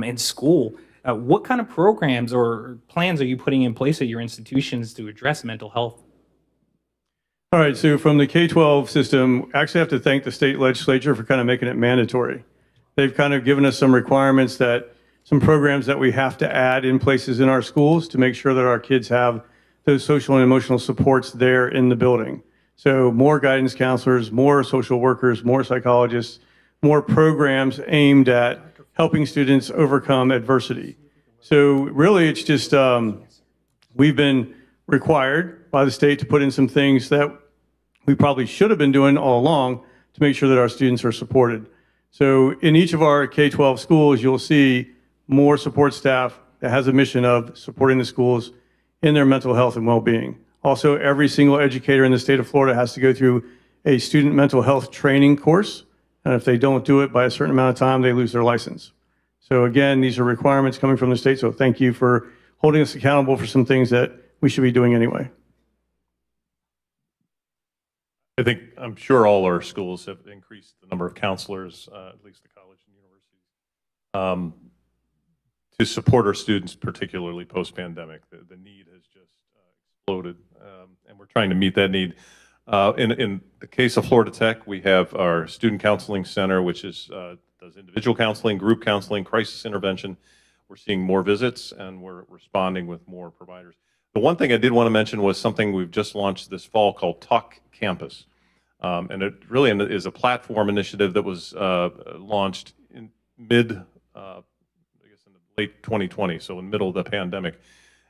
in school. What kind of programs or plans are you putting in place at your institutions to address mental health? All right, so from the K-12 system, actually have to thank the state legislature for kind of making it mandatory. They've kind of given us some requirements some programs that we have to add in places in our schools to make sure that our kids have those social and emotional supports there in the building. So more guidance counselors, more social workers, more psychologists, more programs aimed at helping students overcome adversity. So really it's just, we've been required by the state to put in some things that we probably should have been doing all along to make sure that our students are supported. So in each of our K-12 schools, you'll see more support staff that has a mission of supporting the schools in their mental health and well-being. Also, every single educator in the state of Florida has to go through a student mental health training course. And if they don't do it by a certain amount of time, they lose their license. So again, these are requirements coming from the state. So thank you for holding us accountable for some things that we should be doing anyway. I'm sure all our schools have increased the number of counselors, at least the college and universities, to support our students, particularly post-pandemic. The need has just exploded, and we're trying to meet that need. In the case of Florida Tech, we have our Student Counseling Center, which does individual counseling, group counseling, crisis intervention. We're seeing more visits, and we're responding with more providers. The one thing I did want to mention was something we've just launched this fall called Talk Campus. And it really is a platform initiative that was launched in in late 2020, so in the middle of the pandemic.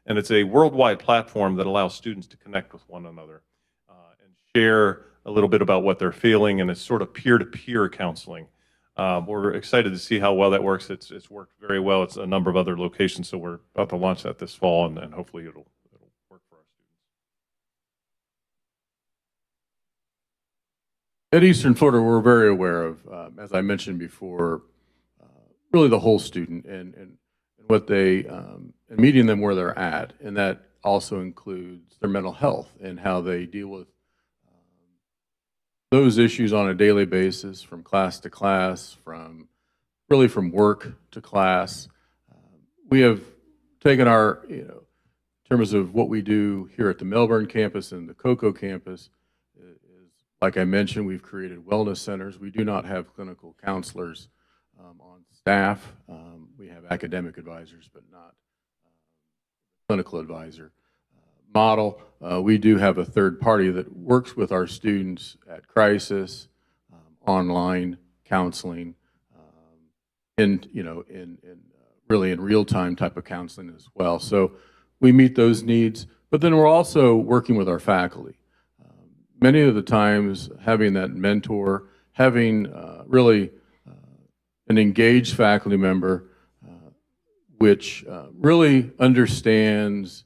And it's a worldwide platform that allows students to connect with one another and share a little bit about what they're feeling, and it's sort of peer-to-peer counseling. We're excited to see how well that works. It's worked very well. It's a number of other locations, so we're about to launch that this fall, and hopefully it'll work for our students. At Eastern Florida, we're very aware of, as I mentioned before, really the whole student and what they, and meeting them where they're at. And that also includes their mental health and how they deal with those issues on a daily basis, from class to class, from work to class. We have taken our, in terms of what we do here at the Melbourne campus and the Cocoa campus, like I mentioned, we've created wellness centers. We do not have clinical counselors on staff. We have academic advisors, but not clinical advisor model. We do have a third party that works with our students at crisis, online counseling, really in real-time type of counseling as well. So we meet those needs, but then we're also working with our faculty. Many of the times, having that mentor, having really an engaged faculty member, which really understands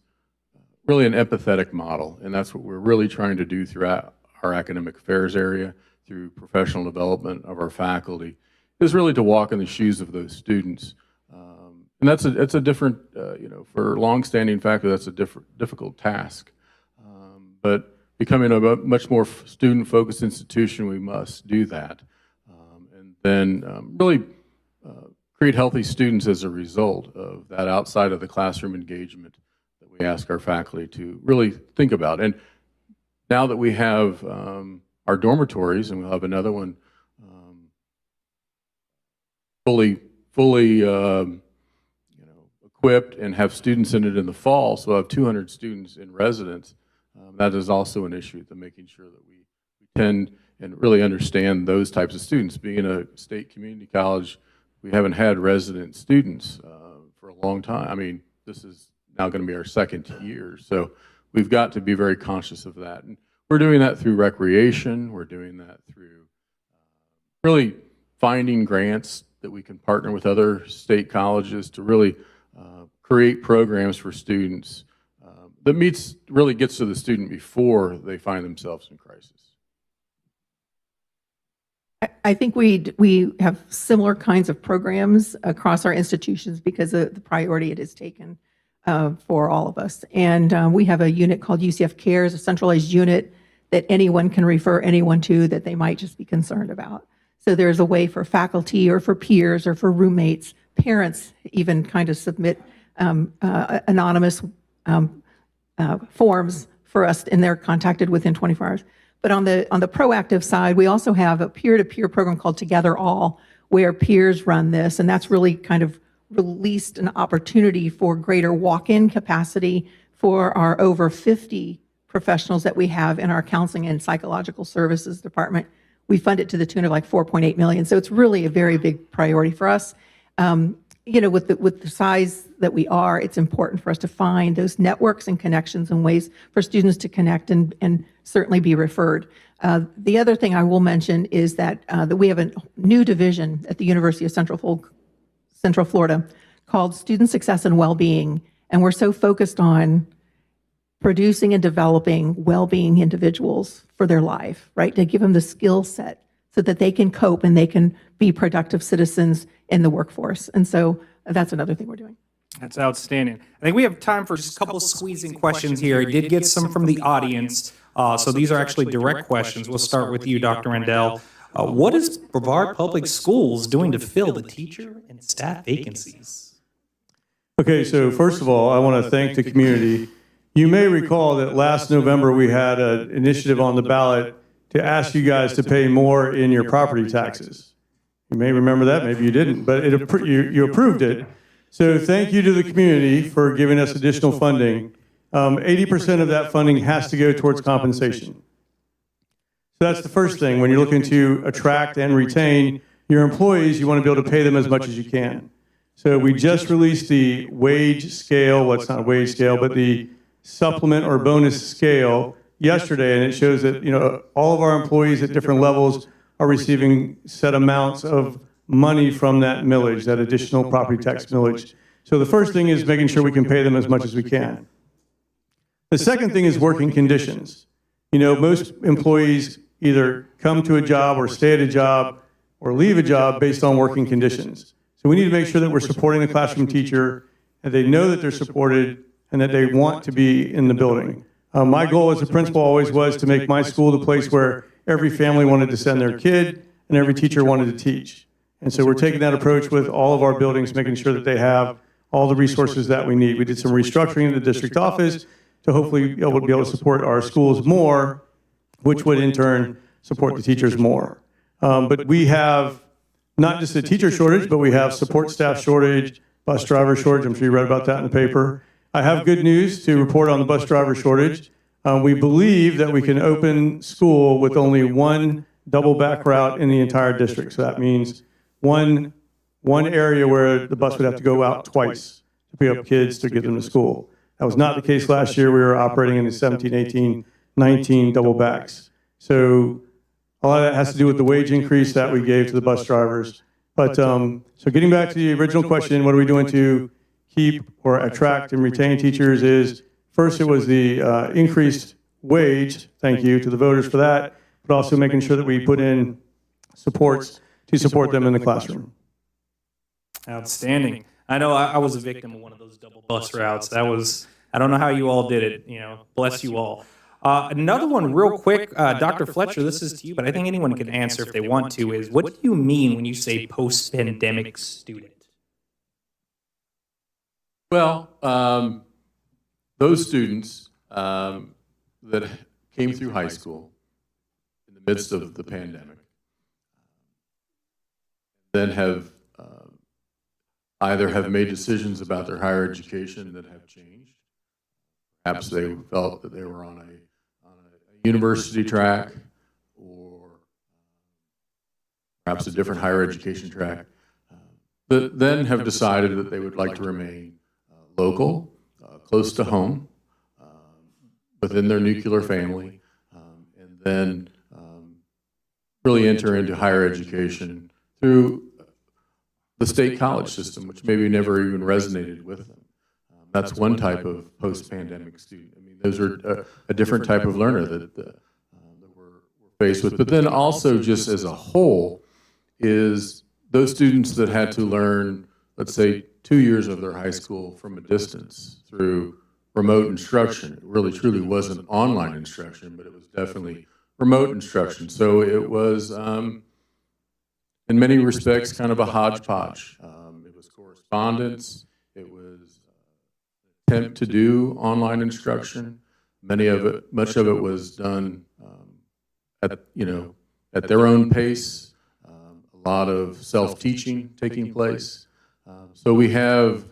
really an empathetic model, and that's what we're really trying to do throughout our academic affairs area, through professional development of our faculty, is really to walk in the shoes of those students. And that's a different, for longstanding faculty, that's a difficult task. But becoming a much more student-focused institution, we must do that. And then really create healthy students as a result of that outside of the classroom engagement that we ask our faculty to really think about. And now that we have our dormitories, and we'll have another one fully equipped and have students in it in the fall, so we'll have 200 students in residence. That is also an issue, to making sure that we tend and really understand those types of students. Being a state community college, we haven't had resident students for a long time. I mean, this is now going to be our second year, so we've got to be very conscious of that. And we're doing that through recreation. We're doing that through really finding grants that we can partner with other state colleges to really create programs for students that really gets to the student before they find themselves in crisis. I think we have similar kinds of programs across our institutions because of the priority it has taken for all of us. And we have a unit called UCF Cares, a centralized unit that anyone can refer anyone to that they might just be concerned about. So there's a way for faculty or for peers or for roommates, parents even kind of submit anonymous forms for us, and they're contacted within 24 hours. But on the proactive side, we also have a peer-to-peer program called Together All, where peers run this, and that's really kind of released an opportunity for greater walk-in capacity for our over 50 professionals that we have in our counseling and psychological services department. We fund it to the tune of like 4.8 million. So it's really a very big priority for us. With the size that we are, it's important for us to find those networks and connections and ways for students to connect and certainly be referred. The other thing I will mention is that we have a new division at the University of Central Florida called Student Success and Wellbeing, and we're so focused on producing and developing well-being individuals for their life, right? To give them the skill set so that they can cope and they can be productive citizens in the workforce. And so that's another thing we're doing. That's outstanding. I think we have time for just a couple squeezing questions here. I did get some from the audience, so these are actually direct questions. We'll start with you, Dr. Rendell. What is Brevard Public Schools doing to fill the teacher and staff vacancies? Okay, so first of all, I want to thank the community. You may recall that last November we had an initiative on the ballot to ask you guys to pay more in your property taxes. You may remember that, maybe you didn't, but you approved it. So thank you to the community for giving us additional funding. 80% of that funding has to go towards compensation. So that's the first thing. When you're looking to attract and retain your employees, you want to be able to pay them as much as you can. So we just released the wage scale, well, it's not a wage scale, but the supplement or bonus scale yesterday, and it shows that all of our employees at different levels are receiving set amounts of money from that millage, that additional property tax millage. So the first thing is making sure we can pay them as much as we can. The second thing is working conditions. Most employees either come to a job or stay at a job or leave a job based on working conditions. So we need to make sure that we're supporting the classroom teacher and they know that they're supported and that they want to be in the building. My goal as a principal always was to make my school the place where every family wanted to send their kid and every teacher wanted to teach. And so we're taking that approach with all of our buildings, making sure that they have all the resources that we need. We did some restructuring in the district office to hopefully be able to support our schools more, which would in turn support the teachers more. But we have not just a teacher shortage, but we have support staff shortage, bus driver shortage. I'm sure you read about that in the paper. I have good news to report on the bus driver shortage. We believe that we can open school with only one double back route in the entire district. So that means one area where the bus would have to go out twice to pick up kids to get them to school. That was not the case last year. We were operating in the 17, 18, 19 double backs. So a lot of that has to do with the wage increase that we gave to the bus drivers. But so getting back to the original question, what are we doing to keep or attract and retain teachers is, first it was the increased wage, thank you to the voters for that, but also making sure that we put in supports to support them in the classroom. Outstanding. I know I was a victim of one of those double bus routes. I don't know how you all did it, bless you all. Another one real quick, Dr. Fletcher, this is to you, but I think anyone can answer if they want to, is what do you mean when you say post-pandemic student? Well, those students that came through high school in the midst of the pandemic then have either have made decisions about their higher education that have changed. Perhaps they felt that they were on a university track or perhaps a different higher education track, but then have decided that they would like to remain local, close to home, within their nuclear family, and then really enter into higher education through the state college system, which maybe never even resonated with them. That's one type of post-pandemic student. I mean, those are a different type of learner that we're faced with. But then also just as a whole is those students that had to learn, let's say, 2 years of their high school from a distance through remote instruction. It really truly wasn't online instruction, but it was definitely remote instruction. So it was, in many respects, kind of a hodgepodge. It was correspondence. It was an attempt to do online instruction. Much of it was done at their own pace. A lot of self-teaching taking place. So we have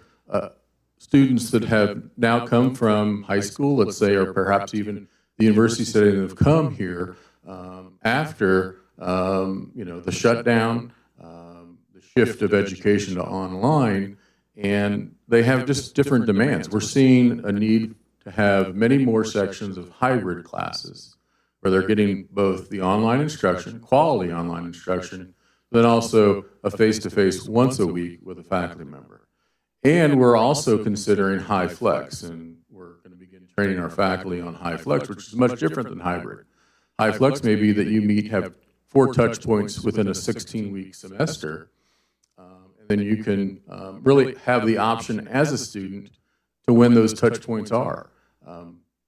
students that have now come from high school, let's say, or perhaps even the university setting that have come here after the shutdown, the shift of education to online, and they have just different demands. We're seeing a need to have many more sections of hybrid classes where they're getting both the online instruction, quality online instruction, but then also a face-to-face once a week with a faculty member. And we're also considering high flex, and we're going to begin training our faculty on high flex, which is much different than hybrid. High flex may be that you have 4 touch points within a 16-week semester, and then you can really have the option as a student to when those touch points are.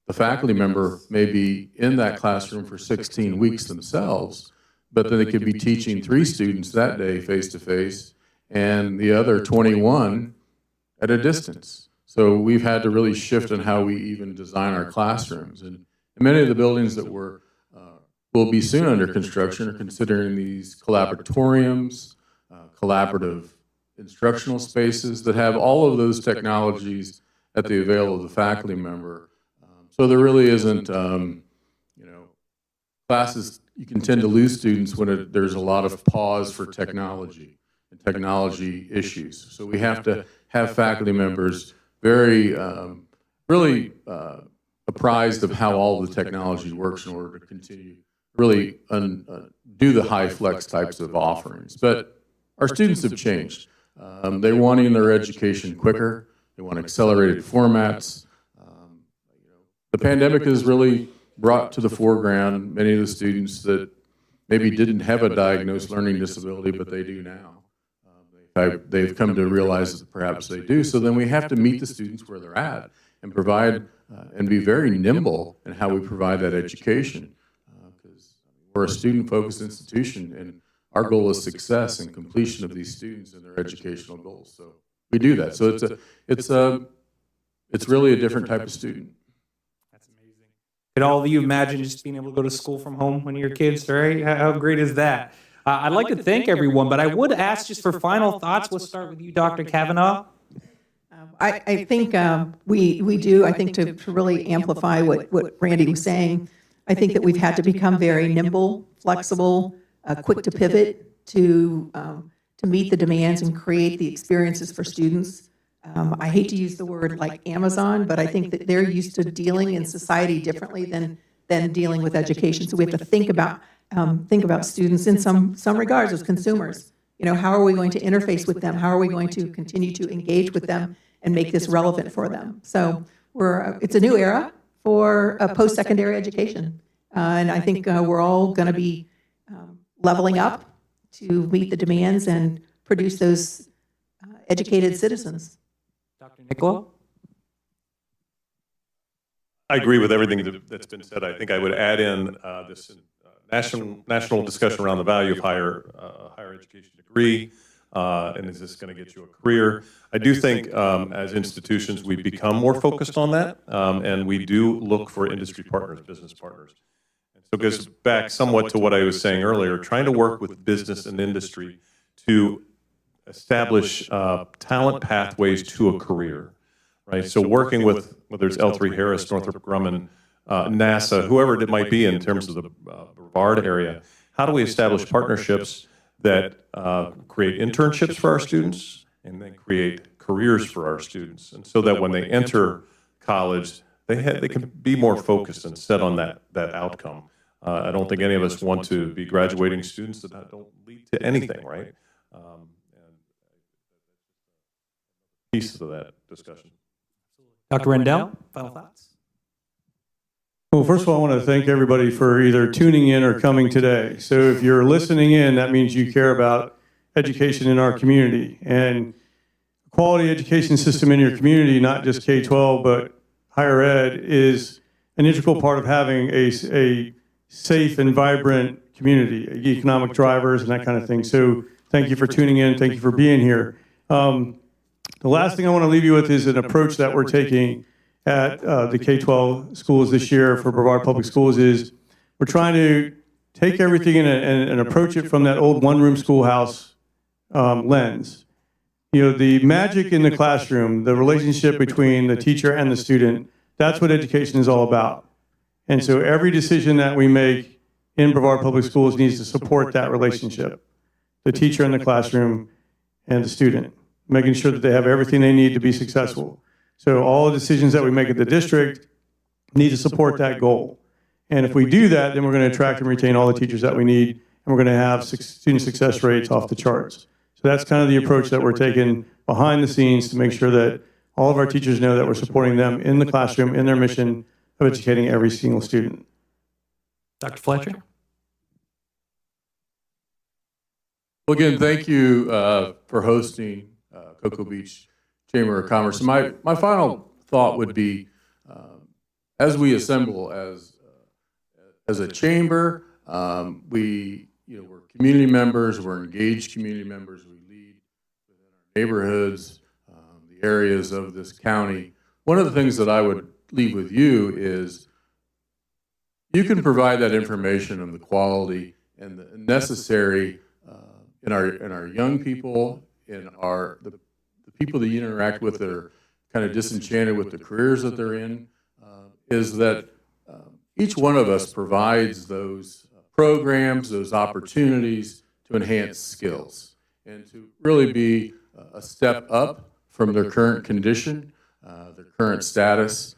The faculty member may be in that classroom for 16 weeks themselves, but then they could be teaching 3 students that day face-to-face and the other 21 at a distance. So we've had to really shift in how we even design our classrooms. And many of the buildings that will be soon under construction are considering these collaboratoriums, collaborative instructional spaces that have all of those technologies at the avail of the faculty member. So there really isn't, classes, you can tend to lose students when there's a lot of pause for technology and technology issues. So we have to have faculty members very, really apprised of how all the technology works in order to continue really do the high flex types of offerings. But our students have changed. They're wanting their education quicker. They want accelerated formats. The pandemic has really brought to the foreground many of the students that maybe didn't have a diagnosed learning disability, but they do now. They've come to realize that perhaps they do. So then we have to meet the students where they're at and provide and be very nimble in how we provide that education. Because we're a student-focused institution, and our goal is success and completion of these students and their educational goals. So we do that. So it's really a different type of student. That's amazing. Could all of you imagine just being able to go to school from home when you're kids, right? How great is that? I'd like to thank everyone, but I would ask just for final thoughts. We'll start with you, Dr. Kavanaugh. I think we do. I think to really amplify what Randy was saying, I think that we've had to become very nimble, flexible, quick to pivot to meet the demands and create the experiences for students. I hate to use the word like Amazon, but I think that they're used to dealing in society differently than dealing with education. So we have to think about students in some regards as consumers. How are we going to interface with them? How are we going to continue to engage with them and make this relevant for them? So it's a new era for post-secondary education. And I think we're all going to be leveling up to meet the demands and produce those educated citizens. Dr. Nicola? I agree with everything that's been said. I think I would add in this national discussion around the value of higher education degree, and is this going to get you a career? I do think as institutions we've become more focused on that, and we do look for industry partners, business partners. And so it goes back somewhat to what I was saying earlier, trying to work with business and industry to establish talent pathways to a career, right? So working with, whether it's L3 Harris, Northrop Grumman, NASA, whoever it might be in terms of the Brevard area, how do we establish partnerships that create internships for our students and then create careers for our students, and so that when they enter college, they can be more focused and set on that outcome. I don't think any of us want to be graduating students that don't lead to anything, right? And piece of that discussion. Dr. Rendell, final thoughts? Well, first of all, I want to thank everybody for either tuning in or coming today. So if you're listening in, that means you care about education in our community. And quality education system in your community, not just K-12, but higher ed, is an integral part of having a safe and vibrant community, economic drivers and that kind of thing. So thank you for tuning in. Thank you for being here. The last thing I want to leave you with is an approach that we're taking at the K-12 schools this year for Brevard Public Schools is we're trying to take everything and approach it from that old one-room schoolhouse lens. You know, the magic in the classroom, the relationship between the teacher and the student, that's what education is all about. And so every decision that we make in Brevard Public Schools needs to support that relationship, the teacher in the classroom and the student, making sure that they have everything they need to be successful. So all the decisions that we make at the district need to support that goal. And if we do that, then we're going to attract and retain all the teachers that we need, and we're going to have student success rates off the charts. So that's kind of the approach that we're taking behind the scenes to make sure that all of our teachers know that we're supporting them in the classroom, in their mission of educating every single student. Dr. Fletcher? Well, again, thank you for hosting Cocoa Beach Chamber of Commerce. My final thought would be, as we assemble as a chamber, we're community members, we're engaged community members, we lead within our neighborhoods, the areas of this county. One of the things that I would leave with you is you can provide that information and the quality and the necessary in our young people, in the people that you interact with that are kind of disenchanted with the careers that they're in, is that each one of us provides those programs, those opportunities to enhance skills and to really be a step up from their current condition, their current status.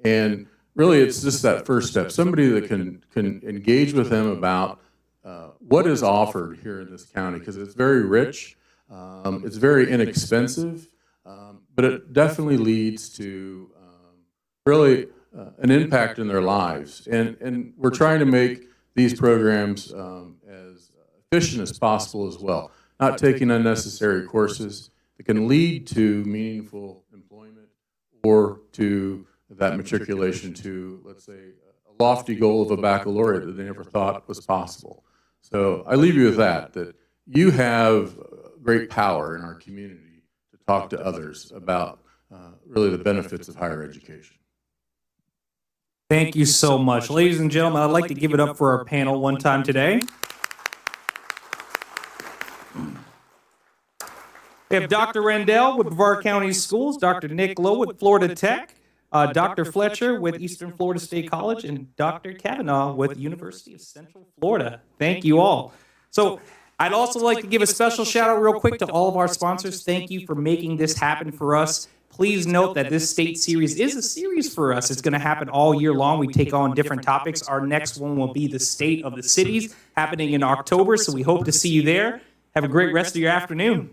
And really, it's just that first step. Somebody that can engage with them about what is offered here in this county, because it's very rich, it's very inexpensive, but it definitely leads to really an impact in their lives. And we're trying to make these programs as efficient as possible as well, not taking unnecessary courses that can lead to meaningful employment or to that matriculation to, let's say, a lofty goal of a baccalaureate that they never thought was possible. So I leave you with that you have great power in our community to talk to others about really the benefits of higher education. Thank you so much. Ladies and gentlemen, I'd like to give it up for our panel one time today. We have Dr. Rendell with Brevard County Schools, Dr. Nick Lowe with Florida Tech, Dr. Fletcher with Eastern Florida State College, and Dr. Kavanaugh with University of Central Florida. Thank you all. So I'd also like to give a special shout out real quick to all of our sponsors. Thank you for making this happen for us. Please note that this state series is a series for us. It's going to happen all year long. We take on different topics. Our next one will be the State of the Cities, happening in October, so we hope to see you there. Have a great rest of your afternoon.